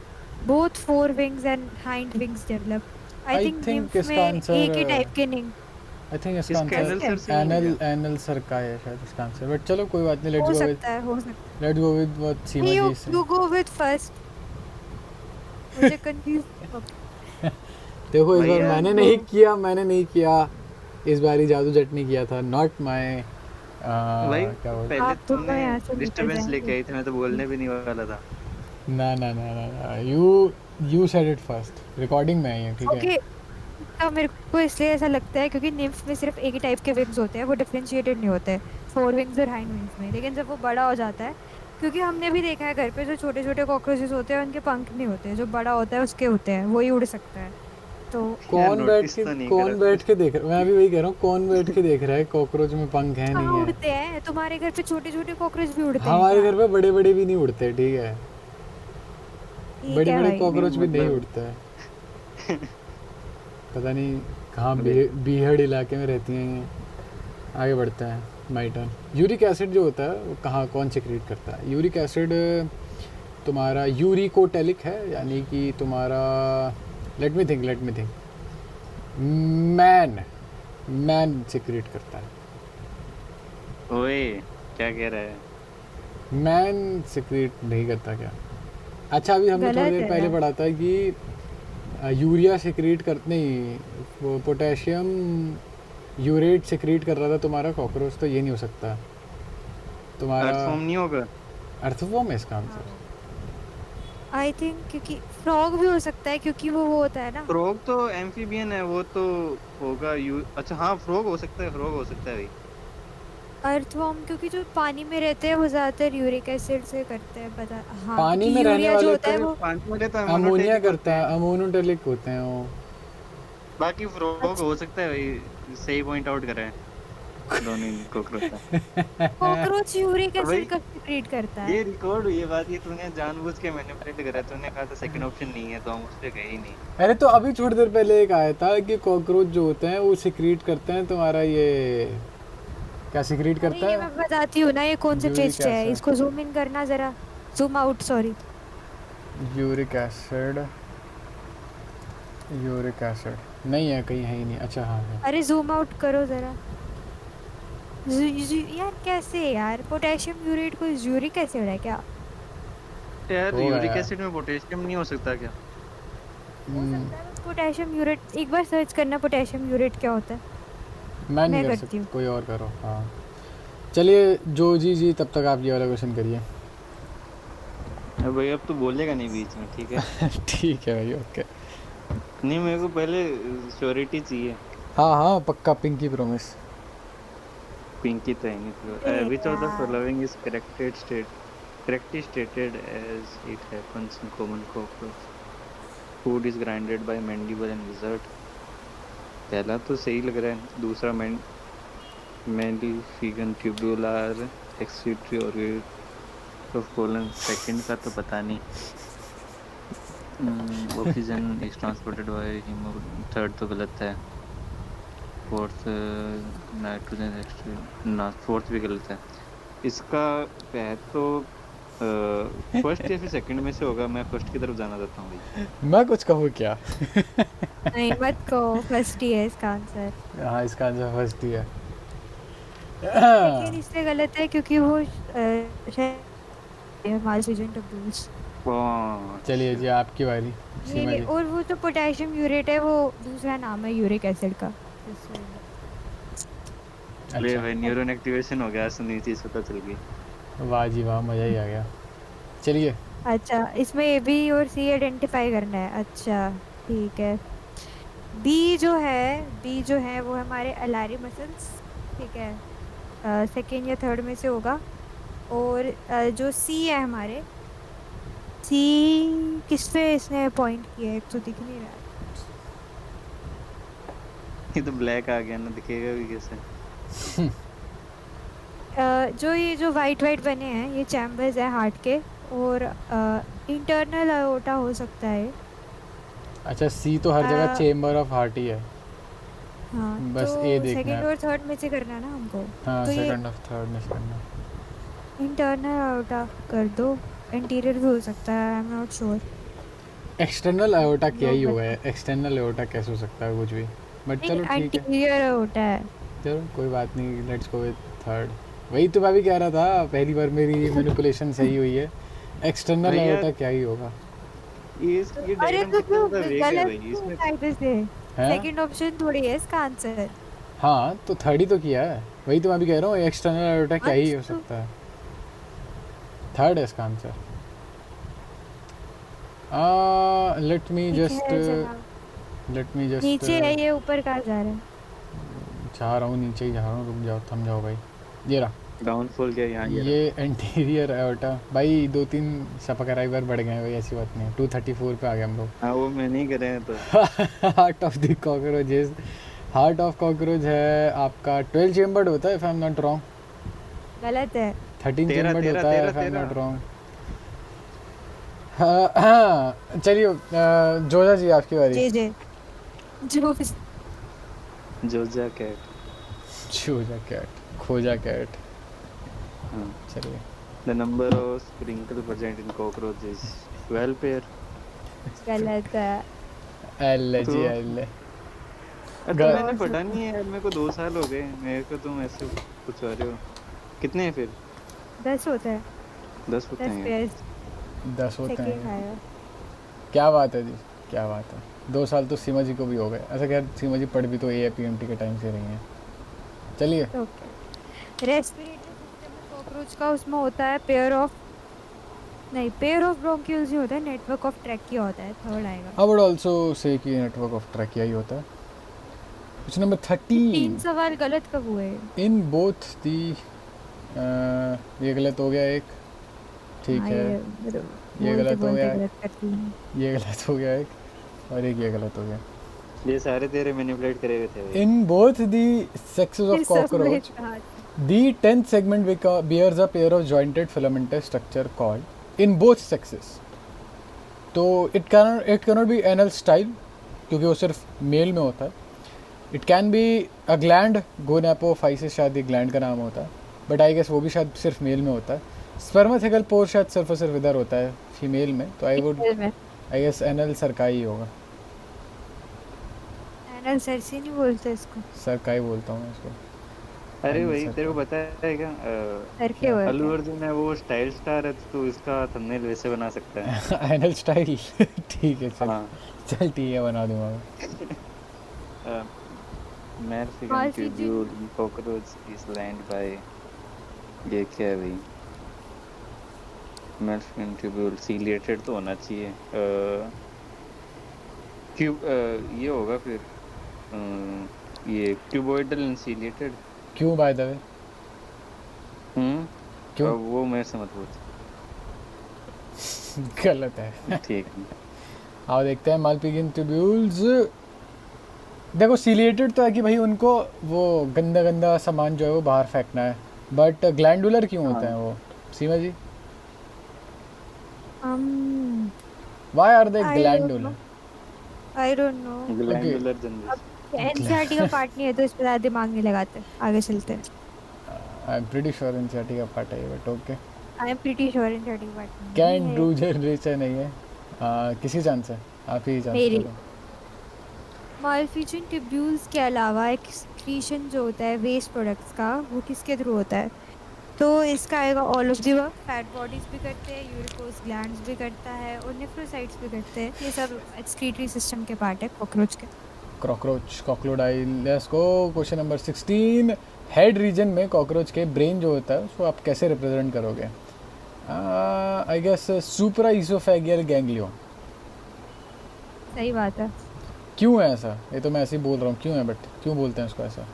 B: both fore wings and hind wings develop. I
A: I
B: think
A: think
B: nymph में
A: इसका आंसर,
B: एक ही टाइप के नहीं
A: आई थिंक इसका
C: इसका
A: आंसर
C: एनल
B: है।
C: सर से नहीं
A: एनल
C: होगा।
A: एनल सर का है शायद इसका आंसर, बट चलो कोई बात नहीं।
B: हो सकता है, हो सकता है।
A: लेट्स गो विद व्हाट सीमा
B: नहीं,
A: जी से।
B: You go with first. मुझे कंफ्यूज।
A: देखो इस
C: भाई
A: बार
C: यार
A: मैंने नहीं किया। इस बार ही जादू जट ने किया था, नॉट माय
C: भाई
A: क्या बोलते
C: पहले
B: आप दोनों
C: तुमने
B: यहाँ से निकल
C: डिस्टरबेंस लेके
B: जाएंगे।
C: आई थी, मैं तो बोलने भी नहीं वाला था।
A: ना, you said it first. Recording में है ये, ठीक है?
B: ओके, तो मेरे को इसलिए ऐसा लगता है क्योंकि निम्फ में सिर्फ एक ही टाइप के विंग्स होते हैं, वो डिफरेंशिएटेड नहीं होते फोर विंग्स और हाइंड विंग्स में। लेकिन जब वो बड़ा हो जाता है, क्योंकि हमने भी देखा है घर पे जो छोटे छोटे कॉकरोचेस होते हैं उनके पंख नहीं होते, जो बड़ा होता है उसके होते हैं, वही उड़ सकता है। तो
C: यार नोटिस तो नहीं करा
A: कौन बैठ के देख रहा? मैं भी वही कह रहा हूँ, कौन बैठ के देख रहा है कॉकरोच में पंख है
B: कहाँ
A: नहीं है?
B: उड़ते हैं? तुम्हारे घर पे छोटे छोटे कॉकरोच भी उड़ते हैं
A: हमारे
B: क्या?
A: घर पे बड़े बड़े भी नहीं उड़ते, ठीक है?
B: ठीक
A: बड़े
B: है
A: बड़े
B: भाई।
A: कॉकरोच भी नहीं
C: मतलब
A: उड़ते हैं। पता नहीं कहाँ
C: अबे
A: बीहड़ इलाके में रहती हैं ये। आगे बढ़ते हैं, माई टर्न। यूरिक एसिड जो होता है वो कहाँ कौन सिक्रीट करता है? यूरिक एसिड तुम्हारा यूरिकोटेलिक है, यानी कि तुम्हारा late me think man secrete करता है।
C: ओए क्या कह रहा है?
A: मैन सिक्रीट नहीं करता क्या? अच्छा अभी हमने थोड़ी
B: गलत
A: देर
B: है
A: पहले
B: यार।
A: पढ़ा था कि यूरिया सिक्रीट कर नहीं, वो पोटेशियम यूरेट सिक्रीट कर रहा था तुम्हारा कॉकरोच, तो ये नहीं हो सकता तुम्हारा।
C: अर्थवॉर्म नहीं होगा?
A: अर्थवॉर्म है इसका आंसर।
B: आई थिंक क्योंकि फ्रॉग भी हो सकता है, क्योंकि वो होता है ना।
C: फ्रॉग तो एम्फीबियन है, वो तो होगा यू। अच्छा हाँ, फ्रॉग हो सकता है, फ्रॉग हो सकता है भाई।
B: अर्थवॉर्म क्योंकि जो पानी में रहते हैं वो ज्यादातर यूरिक एसिड से करते हैं, पता। हाँ
A: पानी
B: क्योंकि
A: में रहने
B: यूरिया जो
A: वाले
B: होता है
A: तो
B: वो।
C: पानी वाले तो
A: अमोनिया
C: अमोनोटेलिक होते
A: करता
C: हैं।
A: है, अमोनोटेलिक होते हैं वो।
C: बाकी फ्रॉग
B: अच्छा,
C: हो सकता है भाई, सही पॉइंट आउट करा है दोनों कॉकरोच का।
B: कॉकरोच यूरिक
C: और भाई
B: एसिड का सिक्रीट करता है।
C: ये रिकॉर्ड हुई है बात, ये तूने जानबूझ के मैनिपुलेट करा है। तूने कहा था सेकंड ऑप्शन नहीं है, तो हम उस पे गए ही नहीं।
A: अरे तो अभी थोड़ी देर पहले एक आया था कि कॉकरोच जो होते हैं वो सिक्रीट करते हैं तुम्हारा ये, क्या सिक्रीट
B: अरे
A: करता
B: ये
A: है?
B: मैं बताती हूँ ना, ये कौन से
A: यूरिक
B: ट्विस्ट है,
A: एसिड।
B: इसको जूम इन करना जरा, zoom out sorry.
A: Uric acid, uric acid नहीं है कहीं, है ही नहीं। अच्छा हाँ है।
B: अरे जूम आउट करो जरा। यार कैसे यार, पोटेशियम यूरेट को यूरिक एसिड है क्या?
C: यार
A: होगा
C: यूरिक
A: यार।
C: एसिड में पोटेशियम नहीं हो सकता क्या?
B: हो सकता है, पोटेशियम यूरेट एक बार सर्च करना, पोटेशियम यूरेट क्या होता है।
A: मैं नहीं
B: मैं
A: कर
B: करती
A: सकता,
B: हूँ।
A: कोई और करो। हाँ चलिए जो जी तब तक आप ये वाला क्वेश्चन करिए।
C: अब भाई अब तो बोलेगा नहीं बीच में, ठीक है?
A: ठीक है भाई, ओके।
C: नहीं, मेरे को पहले श्योरिटी चाहिए।
A: हाँ पक्का, पिंकी प्रॉमिस।
C: पिंकी तो है नहीं तो। विच ऑफ द
B: यार
C: following is correctly stated as it happens in common cockroach? Food is grinded by mandible and lizard. पहला तो सही लग रहा है, दूसरा Malpighian tubular excretory organ of colon, second का तो पता नहीं। Oxygen is transported by haemoglobin, third तो गलत है। फोर्थ नाइट्रोजन एक्सट्रा, फोर्थ भी गलत है। इसका है तो फर्स्ट या फिर सेकंड में से होगा। मैं फर्स्ट की तरफ जाना चाहता हूँ भाई।
A: मैं कुछ कहूँ क्या?
B: नहीं मत कहो, फर्स्ट ही है इसका आंसर।
A: हाँ इसका आंसर फर्स्ट ही है।
B: सेकंड इसलिए गलत है क्योंकि वो मालफिजेंट ऑफ
A: चलिए जी आपकी बारी सीमा
B: ये
A: जी।
B: और वो तो पोटेशियम यूरेट है, वो दूसरा नाम है यूरिक एसिड का।
C: ले
A: अच्छा
C: भाई न्यूरॉन एक्टिवेशन हो गया, असली चीज पता चल गई।
A: वाह जी वाह, मज़ा ही आ गया। चलिए
B: अच्छा, इसमें ए बी और सी आइडेंटिफाई करना है। अच्छा ठीक है। बी जो है वो हमारे अलारी मसल्स, ठीक है, सेकेंड या थर्ड में से होगा। और जो सी है हमारे, सी किस पे इसने पॉइंट किया है, एक तो दिख नहीं रहा है।
C: ये तो ब्लैक आ गया ना, दिखेगा भी कैसे।
B: जो ये जो वाइट वाइट बने हैं ये चैम्बर्स है हार्ट के, और इंटरनल अयोटा हो सकता है।
A: अच्छा सी तो हर जगह
B: अ,
A: चेम्बर ऑफ हार्ट ही है,
B: हाँ तो
A: बस ए देखना
B: सेकेंड
A: है।
B: और थर्ड में से करना है ना हमको।
A: हाँ
B: तो ये
A: सेकंड ऑफ थर्ड में से करना।
B: इंटरनल अयोटा कर दो। इंटीरियर भी हो सकता है, आई am not sure.
A: External iota क्या
B: लोग
A: ही होगा,
B: बता,
A: एक्सटर्नल आयोटा कैसे हो सकता है कुछ भी, बट
B: नहीं
A: चलो ठीक है।
B: इंटीरियर अयोटा है।
A: चलो कोई बात नहीं, लेट्स गो विद थर्ड। वही तो मैं भी कह रहा था, पहली बार मेरी मैनिपुलेशन सही हुई है। एक्सटर्नल
C: भैया
A: आयोटा क्या ही होगा।
C: ये
B: अरे
C: डायग्राम
B: तो
C: कितना
B: क्यों
C: ज्यादा वेग है
B: गलत
C: भाई
B: क्यों
C: इसमें।
B: कायदे से?
A: हैं?
B: सेकंड ऑप्शन थोड़ी है इसका आंसर।
A: हाँ तो थर्ड ही तो किया है, वही तो मैं भी कह रहा हूँ, एक्सटर्नल आयोटा क्या ही हो
B: तो
A: सकता है। थर्ड है इसका आंसर। लेट मी
B: ठीक
A: जस्ट
B: है जनाब।
A: लेट मी जस्ट
B: नीचे है ये, ऊपर कहाँ जा रहा है?
A: चाह रहा हूँ, नीचे ही जा रहा हूँ, रुक जाओ, थम जाओ भाई। ये रहा,
C: डाउनफॉल क्या यहाँ
A: ये एंटीरियर आयोटा। भाई 2-3 सब्सक्राइबर बढ़ गए हैं भाई, ऐसी बात नहीं है। 234 पे आ गए हम लोग।
C: हाँ वो मैं नहीं करे तो।
A: Heart of the cockroaches, heart of cockroach है आपका 12 चेम्बर्ड होता है, if I am not wrong.
B: गलत है।
A: 13
C: तेरह
A: चेम्बर्ड
C: तेरह
A: होता है,
C: तेरह
A: इफ आई एम
C: तेरह
A: नॉट रॉन्ग। हाँ चलिए, जोजा जी आपकी बारी।
B: जे जे जो
C: जोजा कैट।
A: जोजा कैट, खोजा कैट।
C: हाँ।
A: चलिए
C: the number of sprinkle present in cockroach is 12 pair.
B: गलत है।
A: एल
C: तो
A: जी एल।
C: तो मैंने पढ़ा नहीं है यार, मेरे को 2 साल हो गए, मेरे को तुम ऐसे पूछवा रहे हो। कितने हैं फिर?
B: 10 होता है।
C: 10 होते
B: 10
C: हैं।
B: पेयर
A: 10 होते
B: सेकेंड
A: हैं।
B: आया।
A: क्या बात है जी, क्या बात है। 2 साल तो सीमा जी को भी हो गए। ऐसा खैर सीमा जी पढ़ भी तो AIPMT के टाइम से रही हैं। चलिए
B: ओके। रेस्पिरेटरी सिस्टम में कॉकरोच का उसमें होता है पेयर ऑफ ब्रोंक्यूल्स ही होता है, नेटवर्क ऑफ ट्रैकिया होता है, थर्ड आएगा।
A: आई वुड ऑल्सो से कि नेटवर्क ऑफ ट्रैकिया ही होता है। Question number
B: 3
A: 13।
B: सवाल गलत कब हुए?
A: इन बोथ दी, ये गलत हो गया एक, ठीक
B: हाँ,
A: है। ये गलत हो गया,
B: गलत करती हूँ।
A: ये गलत हो गया एक, और एक ये गलत हो गया।
C: ये सारे तेरे मैनिपुलेट करे हुए थे भाई।
A: In both the sexes of
B: इस सब में
A: कॉकरोच,
B: कहा।
A: the 10th segment bears a pair of jointed filamentous structure called in both sexes. तो it cannot be anal style, क्योंकि वो सिर्फ मेल में होता है। It can be a gland, gonapophysis शायद एक ग्लैंड का नाम होता है, बट आई गेस वो भी शायद सिर्फ मेल में होता है। स्पर्मेथिकल पोर शायद सिर्फ और सिर्फ इधर होता है फीमेल में, तो आई गेस एनल सरकाई होगा।
B: एनल सरसी नहीं बोलते इसको।
A: सरकाई बोलता हूँ मैं इसको।
C: अरे
A: anal
C: भाई तेरे को
A: सरकाई।
C: पता है क्या,
B: करके हुआ
C: अल्लू
B: क्या?
C: अर्जुन है वो स्टाइल स्टार है, तो इसका थंबनेल वैसे बना सकता है।
A: Anal style. ठीक है चल,
C: हाँ।
A: चल ठीक है, बना दूंगा मैं।
C: Mexican tubule in cockroach is lined by, ये क्या है भाई? Mexican tubule ciliated तो होना चाहिए। ये होगा फिर, ये cuboidal insulated।
A: क्यों बाय द वे? क्यों?
C: वो मेरे से मत पूछ।
A: गलत है।
C: ठीक है।
A: आओ देखते हैं मालपिगिन ट्यूब्यूल्स। देखो सिलिएटेड तो है कि भाई उनको वो गंदा गंदा सामान जो है वो बाहर फेंकना है, बट ग्लैंडुलर क्यों होते हैं वो Seema ji? Why are they glandular?
B: I don't know.
C: Glandular generation.
B: NCERT का पार्ट नहीं है तो इस पे ज़्यादा दिमाग नहीं लगाते। आगे चलते हैं।
A: I am pretty sure NCERT का पार्ट है ये, but okay.
B: I am pretty sure NCERT का पार्ट नहीं है।
A: कैन डू जनरेशन नहीं है। किसी चांस है, आप ही चांस
B: मेरी।
A: करो।
B: मालफिजियन ट्यूब्यूल्स के अलावा एक्सक्रीशन जो होता है वेस्ट प्रोडक्ट्स का, वो किसके थ्रू होता है? तो इसका आएगा all of the work. Fat bodies भी करते हैं, यूरिकोस ग्लैंड्स भी करता है और नेफ्रोसाइट्स भी करते हैं। ये सब एक्सक्रीटरी सिस्टम के पार्ट है कॉकरोच के।
A: Cockroach, cockrodile. Let's go question number 16। Head region में कॉकरोच के ब्रेन जो होता है उसको आप कैसे रिप्रेजेंट करोगे? I guess supra oesophageal ganglion.
B: सही बात है।
A: क्यों है ऐसा? ये तो मैं ऐसे ही बोल रहा हूँ क्यों है, बट क्यों बोलते हैं उसको ऐसा?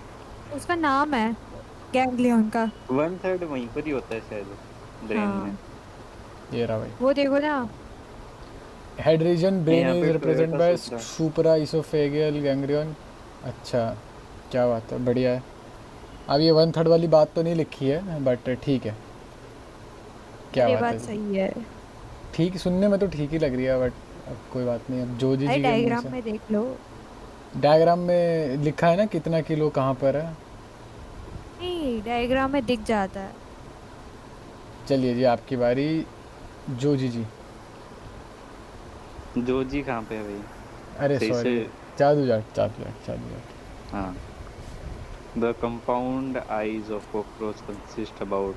B: उसका नाम है गैंग्लियन का।
C: 1/3 वहीं पर ही होता है शायद ब्रेन में।
B: हाँ,
A: ये रहा भाई।
B: वो देखो ना।
A: हेड रीजन ब्रेन
C: यहाँ
A: इज
C: पे
A: represent
C: Toyota
A: by
C: supra.
A: Supra oesophageal ganglion. अच्छा, क्या बात है, बढ़िया है। अब ये 1/3 वाली बात तो नहीं लिखी है, बट ठीक है। क्या
B: ये
A: बात
B: बात
A: है?
B: सही है।
A: ठीक, सुनने में तो ठीक ही लग रही है, बट अब कोई बात नहीं। अब जो जी
B: अरे
A: जी के मुंह
B: डायग्राम
A: से।
B: में देख लो।
A: डायग्राम में लिखा है ना कितना किलो कहाँ पर है।
B: नहीं, डायग्राम में दिख जाता है।
C: चलिए
A: जी आपकी बारी। जो जी।
C: जो जी कहाँ पे है भाई?
A: अरे
C: सही
A: सॉरी,
C: से।
A: जादू जाट।
C: हाँ। The compound eyes of cockroach consist about.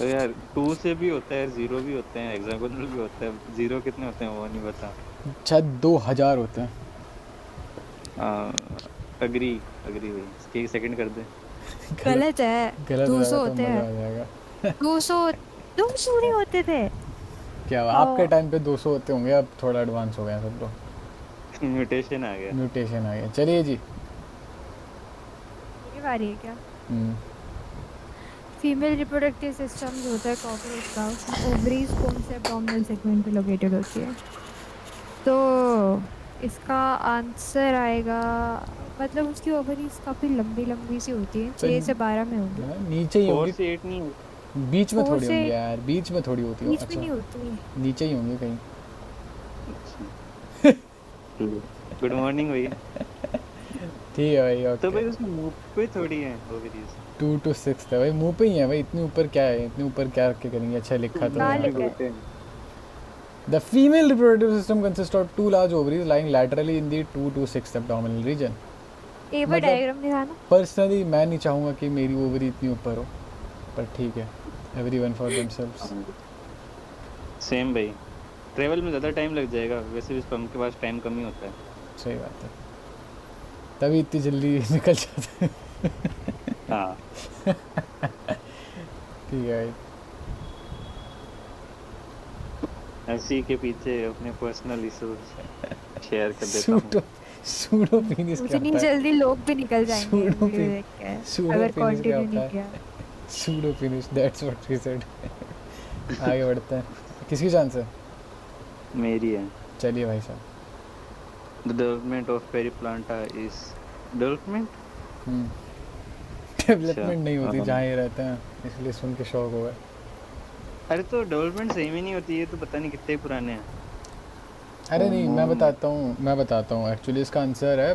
C: यार 2 से भी होता है, 0 भी होते हैं, हेक्सागोनल भी होता है। 0 कितने होते हैं वो नहीं पता।
A: शायद 2000 होते हैं।
C: अग्री अग्री भाई, इसके सेकंड कर दे।
A: गलत।
B: गलत है।
A: गलत हो
B: 200
A: जाएगा तो
B: होते
A: मज़ा
B: हैं।
A: आ जाएगा।
B: 200। 200 नहीं होते थे।
A: क्या आपके
B: और
A: टाइम पे 200 होते होंगे, अब थोड़ा एडवांस हो गया सब लोग।
C: म्यूटेशन आ गया।
A: म्यूटेशन आ गया। चलिए जी।
B: मेरी बारी है क्या?
A: हम्म,
B: फीमेल रिप्रोडक्टिव सिस्टम जो होता है कॉकरोच का, उसमें ओवरीज कौन से एब्डोमिनल सेगमेंट पे लोकेटेड होती है? तो इसका आंसर आएगा, मतलब उसकी ओवरीज काफ़ी लंबी लंबी सी होती है,
A: तो
B: 6 से 12 में होंगी।
A: नीचे ही
C: 4
A: होंगी।
C: से 8 नहीं।
A: बीच में
B: 4
A: थोड़ी
B: से
A: होंगी यार, बीच में थोड़ी होती हो।
B: बीच में
A: अच्छा,
B: नहीं होती।
A: नीचे ही होंगी कहीं।
C: अच्छा। गुड मॉर्निंग भाई।
A: ठीक है भाई,
C: तो
A: ओके।
C: भाई उसमें मुंह पे थोड़ी है ओवरीज।
A: 2 to 6 था भाई, मुंह पे ही है भाई। इतने ऊपर क्या है, इतने ऊपर क्या रख के करेंगे? अच्छा लिखा तो है
B: कहाँ
A: यहाँ
B: लिखा
A: पे।
B: है?
A: The female reproductive system consist of 2 large ovaries lying laterally in the 2 to 6 abdominal region.
B: एक बार
A: मतलब
B: डायग्राम दिखाना।
A: पर्सनली मैं नहीं चाहूँगा कि मेरी ओवरी इतनी ऊपर हो, पर ठीक है, एवरीवन फॉर देमसेल्व्स।
C: सेम भाई। ट्रेवल में ज़्यादा टाइम लग जाएगा, वैसे भी स्पर्म के पास टाइम कम ही होता है।
A: सही बात है, तभी इतनी जल्दी निकल जाते हैं।
C: हाँ।
A: ठीक है भाई।
C: इसी के पीछे अपने पर्सनल इश्यूज शेयर कर देता हूँ।
A: सूडो सूडो पीनिस क्या
B: उतनी
A: होता है?
B: जल्दी लोग भी निकल जाएंगे
A: सूडो
B: वीडियो
A: पी
B: देख के,
A: सूडो
B: अगर
A: पीनिस क्या
B: कंटिन्यू
A: होता
B: नहीं
A: है?
B: किया।
A: Pseudo penis, that's what we said. आगे बढ़ते हैं। किसकी चांस है?
C: मेरी है।
A: चलिए भाई साहब।
C: The development of Periplaneta is development. अच्छा।
A: डेवलपमेंट नहीं होती जहाँ ये रहते हैं, इसलिए सुन के शौक हो गए।
C: अरे तो डेवलपमेंट सही में नहीं होती है, तो पता नहीं कितने पुराने हैं।
A: अरे नहीं, मैं बताता हूँ एक्चुअली इसका आंसर है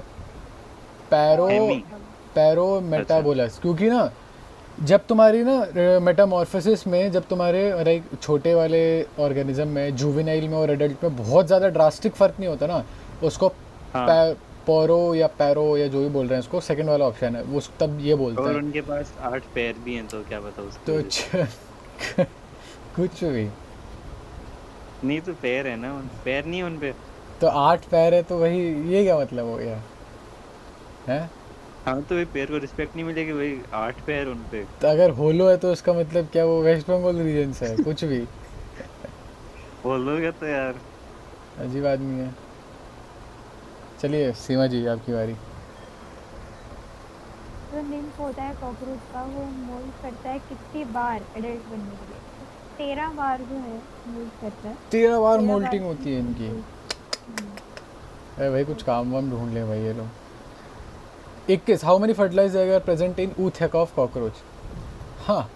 C: हेमी।
A: पैरो मेटाबोलस। क्योंकि ना जब तुम्हारी ना मेटामॉर्फोसिस में, जब तुम्हारे लाइक छोटे वाले ऑर्गेनिज्म में, जुवेनाइल में और एडल्ट में बहुत ज़्यादा ड्रास्टिक फ़र्क नहीं होता ना, उसको
C: हाँ।
A: पोरो या पैरो या जो भी बोल रहे हैं उसको, सेकंड वाला ऑप्शन है वो, तब ये बोलता
C: और
A: है।
C: उनके पास 8 पैर भी हैं, तो क्या पता उसकी
A: तो
C: वजह से।
A: कुछ भी।
C: नहीं तो पैर है ना, पैर नहीं है उन पे।
A: तो 8 पैर है तो वही, ये क्या मतलब हो गया है?
C: हाँ तो भाई पैर को रिस्पेक्ट नहीं मिलेगी भाई, 8 पैर उन पे।
A: तो अगर होलो है तो उसका मतलब क्या वो वेस्ट बंगाल रीजन से है? कुछ भी
C: बोल दोगे तो यार।
A: अजीब आदमी है। चलिए सीमा जी आपकी बारी।
B: जो निम्फ होता है कॉकरोच का, वो मोल्ड करता है कितनी बार एडल्ट बनने के लिए? 13 बार जो है मोल्ड करता है।
A: 13 बार
B: 13
A: मोल्टिंग
B: बार
A: होती है इनकी।
B: हम्म।
A: अरे भाई कुछ काम वाम ढूंढ ले भाई ये लोग। 21 how many fertiliser are present in ootheca of cockroach? हाँ,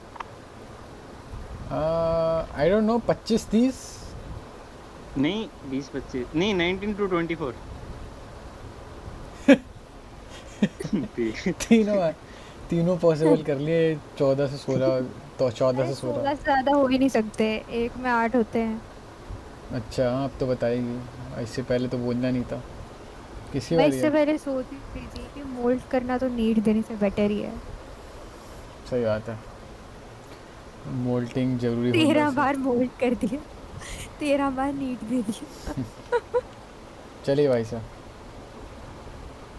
A: आई डोंट नो, 25-30।
C: नहीं 20-25 नहीं, 19 to 24।
A: तीनों पॉसिबल कर लिए। 14 से 16, तो 14
B: अरे
A: से 16।
B: 16 से ज़्यादा हो ही नहीं सकते, एक में 8 होते हैं।
A: अच्छा हाँ, अब तो बताएगी, इससे पहले तो बोलना नहीं था। किसकी
B: मैं
A: बारी
B: इससे
A: है?
B: पहले सोच रही थी कि मोल्ड करना तो नीड देने से बेटर ही है।
A: सही बात है। मोल्टिंग जरूरी होने
B: 13
A: से।
B: बार मोल्ड कर दिया, 13 बार नीट दे दिया।
A: चलिए भाई साहब।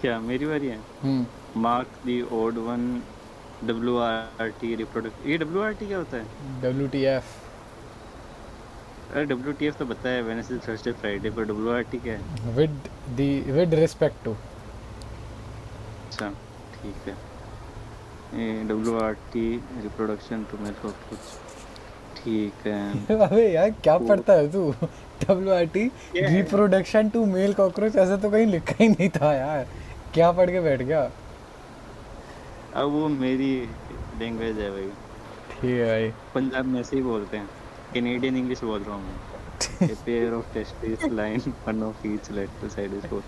C: क्या मेरी बारी है? Mark the odd one, WRT reproduct. ये WRT क्या होता है?
A: WTF।
C: अरे WTF तो पता है, वेडनेसडे थर्सडे फ्राइडे, पर WRT क्या है?
A: With respect to.
C: अच्छा ठीक है। WRT reproduction to male cockroach, ठीक है।
A: अबे यार क्या
C: वो
A: पढ़ता है तू? WRT
C: क्या है?
A: रिप्रोडक्शन टू मेल कॉकरोच, ऐसा तो कहीं लिखा ही नहीं था यार, क्या पढ़ के बैठ गया?
C: अब वो मेरी लैंग्वेज है भाई,
A: ठीक है भाई।
C: पंजाब में ऐसे ही बोलते हैं, कैनेडियन इंग्लिश बोल रहा हूँ मैं। A pair of testis line one of each left side is four.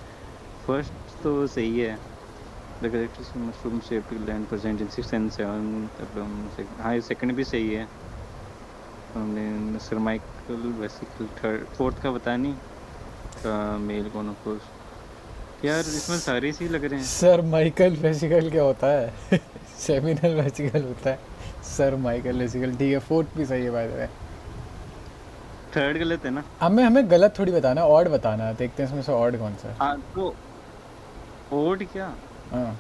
C: First तो सही है। The correct mushroom shaped gland present in 6 and 7। हाँ ये सेकंड भी सही है। हमने सर्माइकल वेसिकल थर्ड, फोर्थ का पता नहीं। मेल गोनोकोस, यार इसमें सारे सी लग रहे हैं।
A: सर माइकल वेसिकल क्या होता है? सेमिनल वेसिकल होता है। सर माइकल वेसिकल ठीक है, फोर्थ भी सही है बाय द वे।
C: थर्ड गलत है ना?
A: हमें गलत थोड़ी बताना, ऑड बताना है, देखते हैं इसमें से ऑड कौन सा है।
C: हाँ तो ओड क्या?
A: हाँ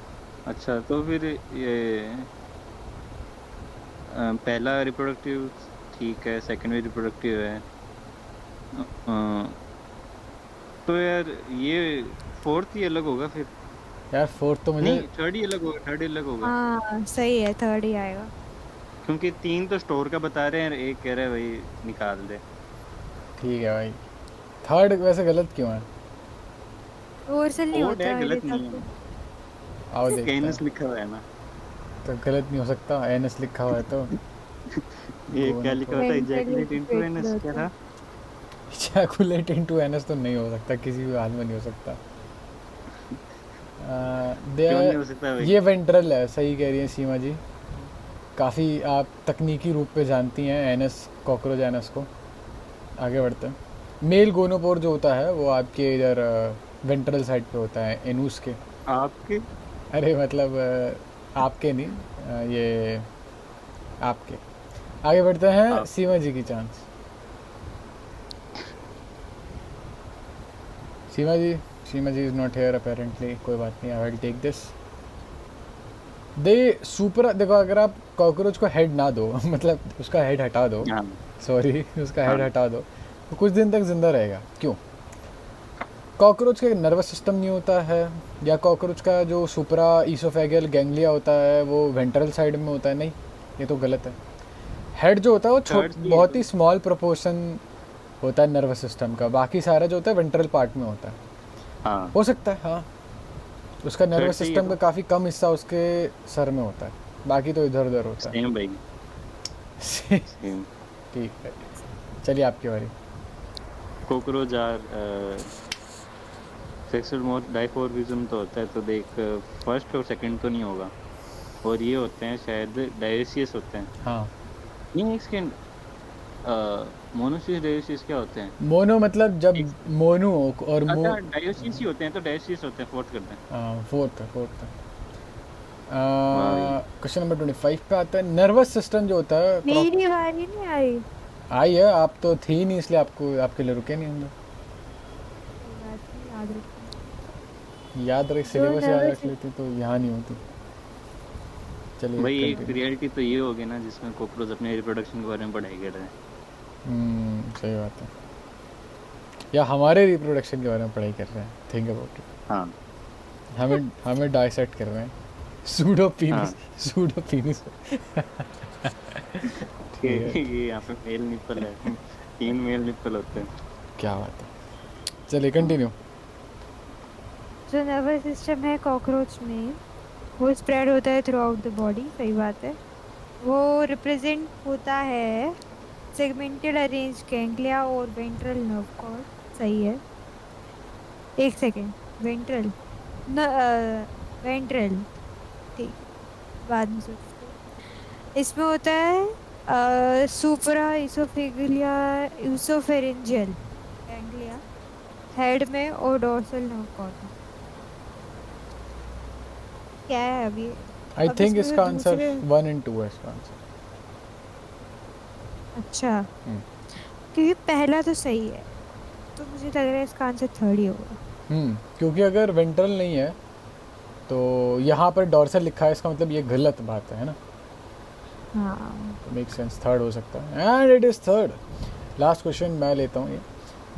C: अच्छा तो फिर ये पहला रिप्रोडक्टिव ठीक है, सेकंड भी रिप्रोडक्टिव है। तो यार ये फोर्थ ही अलग होगा फिर।
A: यार फोर्थ तो मुझे।
C: नहीं थर्ड ही अलग होगा, थर्ड ही अलग होगा।
B: हाँ सही है, थर्ड ही आएगा।
C: क्योंकि 3 तो स्टोर का बता रहे हैं और एक कह रहा है भाई निकाल दे।
A: ठीक है भाई। थर्ड वैसे गलत क्यों है?
B: ओवरसेल नहीं
C: ओड
B: होता
C: है,
B: है
C: गलत
B: ये
C: नहीं
B: तब।
C: है।
A: आओ देखते
C: कैनस
A: हैं।
C: लिखा हुआ है ना।
A: तो गलत नहीं हो सकता, एनएस लिखा हुआ है तो।
C: ये क्या
A: गोनो
C: लिखा
A: को
C: हुआ था?
B: Mentally
C: ejaculate into
B: defect
C: anus क्या
B: होता है।
C: था?
A: इजैकुलेट इनटू एनएस तो नहीं हो सकता, किसी भी हाल में नहीं हो सकता।
C: क्यों नहीं
A: दे
C: हो सकता भाई?
A: ये वेंट्रल है, सही कह रही हैं सीमा जी। काफ़ी आप तकनीकी रूप पे जानती हैं एनएस, कॉकरोच एनएस को। आगे बढ़ते हैं। मेल गोनोपोर जो होता है वो आपके इधर वेंट्रल साइड पे होता है, एनूस के।
C: आपके
A: अरे मतलब आपके नहीं, ये आपके। आगे बढ़ते हैं,
C: आप
A: सीमा जी की chance. Seema ji is not here apparently, कोई बात नहीं, I will take this. They super, देखो अगर आप कॉकरोच को हेड ना दो मतलब उसका हेड हटा दो,
C: हाँ
A: सॉरी उसका
C: हाँ
A: हेड हटा दो, तो कुछ दिन तक ज़िंदा रहेगा। क्यों? कॉकरोच का नर्वस सिस्टम नहीं होता है, या कॉकरोच का जो सुपरा ईसोफेगल गैंग्लिया होता है वो वेंट्रल साइड में होता है? नहीं, ये तो गलत है। हेड जो होता है वो
C: थर्ड ही है
A: बहुत
C: तो।
A: ही स्मॉल प्रोपोर्शन होता है नर्वस सिस्टम का, बाकी सारा जो होता है वेंट्रल पार्ट में होता है।
C: हाँ
A: हो सकता है हाँ, उसका
C: थर्ड
A: नर्वस
C: सही है
A: सिस्टम का
C: तो।
A: काफ़ी कम हिस्सा उसके सर में होता है, बाकी तो इधर उधर होता
C: सेम भाई,
A: है।
C: सेम।
A: ठीक है, चलिए आपकी बारी।
C: कॉकरोच आर सेक्सुअल मोर डाइफोर्मिज्म तो होता है, तो देख फर्स्ट और सेकंड तो नहीं होगा। और ये होते हैं शायद डायोसियस होते हैं।
A: हाँ,
C: नहीं एक सेकंड, मोनोसिस डायोसिस क्या होते हैं?
A: मोनो मतलब जब
C: एक
A: मोनो और
C: अच्छा डायोसिस ही होते हैं, तो डायोसिस होते हैं, फोर्थ करते हैं।
A: हाँ फोर्थ फोर्थ।
C: वाह भाई।
A: क्वेश्चन नंबर 25 पे आता है, नर्वस सिस्टम जो होता है
B: मेरी बारी नहीं आई।
A: आई है, आप तो थी नहीं इसलिए आपको, आपके लिए रुके नहीं हम लोग।
B: कोई बात नहीं, याद रखूंगी।
A: याद रख,
B: जो
A: सिलेबस याद
B: नर्वस
A: रख लेती तो यहाँ नहीं होती। चलिए
C: भाई एक
A: कंटिन्यू।
C: रियलिटी तो ये होगी ना जिसमें कॉकरोच अपने रिप्रोडक्शन के बारे में पढ़ाई कर रहे हैं।
A: सही बात है, या हमारे रिप्रोडक्शन के बारे में पढ़ाई कर रहे हैं, थिंक अबाउट इट।
C: हाँ
A: हमें डाइसेक्ट कर रहे हैं, सूडो
C: हाँ
A: पीनिस, सूडो पीनिस।
C: ये
A: ठीक है,
C: ये यहाँ पे मेल निपल है, 3 मेल निपल होते हैं।
A: क्या बात है। चलिए
C: हाँ
A: कंटिन्यू।
B: जो नर्वस सिस्टम है कॉकरोच में, वो स्प्रेड होता है थ्रू आउट द बॉडी, सही बात है। वो रिप्रेजेंट होता है सेगमेंटेड अरेंज गैंग्लिया और वेंट्रल नर्व कॉर्ड, सही है। एक सेकेंड, वेंट्रल न वेंट्रल, ठीक, बाद में सोचते हैं। इसमें होता है सुपरा इसोफेगलिया इसोफेरेंजियल गैंग्लिया हेड में और डोर्सल नर्व कॉर्ड में। क्या है अभी?
A: आई
B: अब
A: थिंक
B: इसमें से
A: इसका आंसर
B: दूसरे
A: 1 and 2 है इसका आंसर।
B: अच्छा,
A: हम्म।
B: क्योंकि पहला तो सही है, तो मुझे लग रहा है इसका आंसर थर्ड ही होगा।
A: क्योंकि अगर वेंट्रल नहीं है तो यहाँ पर डॉर्सल लिखा है, इसका मतलब ये गलत बात है ना,
B: हाँ,
A: तो मेक सेंस, थर्ड हो सकता है, and it is third. Last question मैं लेता हूँ ये,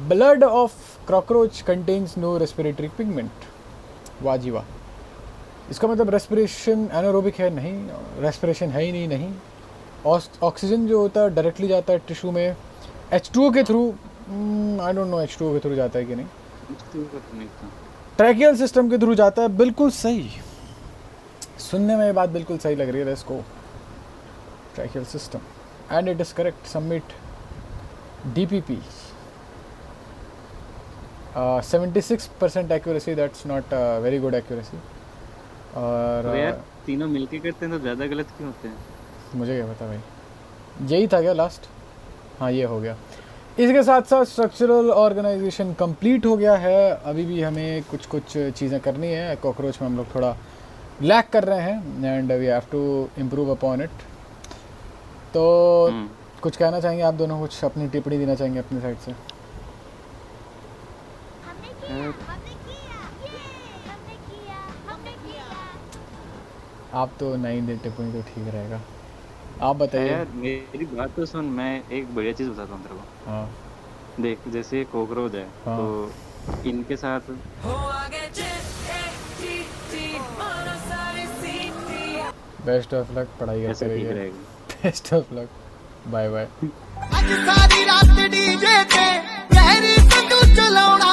A: blood of cockroach contains no respiratory pigment. वाह जी वाह, इसका मतलब रेस्पिरेशन एनारोबिक है, नहीं, रेस्पिरेशन है ही नहीं। ऑक्सीजन जो होता है डायरेक्टली जाता है टिश्यू में H2O के through, I don't no H2O के थ्रू जाता है कि नहीं, ट्रैकियल सिस्टम के थ्रू जाता है, बिल्कुल सही। सुनने में ये बात बिल्कुल सही लग रही है इसको, tracheal system, and it is correct. Submit DPP, 76% accuracy, that's not very good accuracy. और
C: तो यार तीनों मिलके करते हैं तो ज़्यादा गलत क्यों होते हैं?
A: मुझे क्या पता भाई, यही था क्या लास्ट? हाँ ये हो गया। इसके साथ साथ स्ट्रक्चरल ऑर्गेनाइजेशन कंप्लीट हो गया है। अभी भी हमें कुछ चीज़ें करनी है, कॉकरोच में हम लोग थोड़ा लैक कर रहे हैं and we have to improve upon it. तो कुछ कहना चाहेंगे आप दोनों, कुछ अपनी टिप्पणी देना चाहेंगे अपनी साइड से? आप तो नहीं दे टिप्पणी तो ठीक रहेगा, आप बताइए।
C: यार मेरी बात तो सुन, मैं एक बढ़िया चीज़ बताता हूँ तेरे को।
A: हाँ
C: देख, जैसे कॉकरोच है
A: हाँ।
C: तो इनके साथ
A: बेस्ट ऑफ लक, पढ़ाई
C: ऐसे
A: करते
C: ठीक
A: रहिए।
C: रहेगा।
A: Best of luck, bye bye.
D: ਅੱਜ ਸਾਰੀ ਰਾਤ ਡੀਜੇ ਤੇ ਗਹਿਰੀ ਤੂੰ ਚਲਾਉਣਾ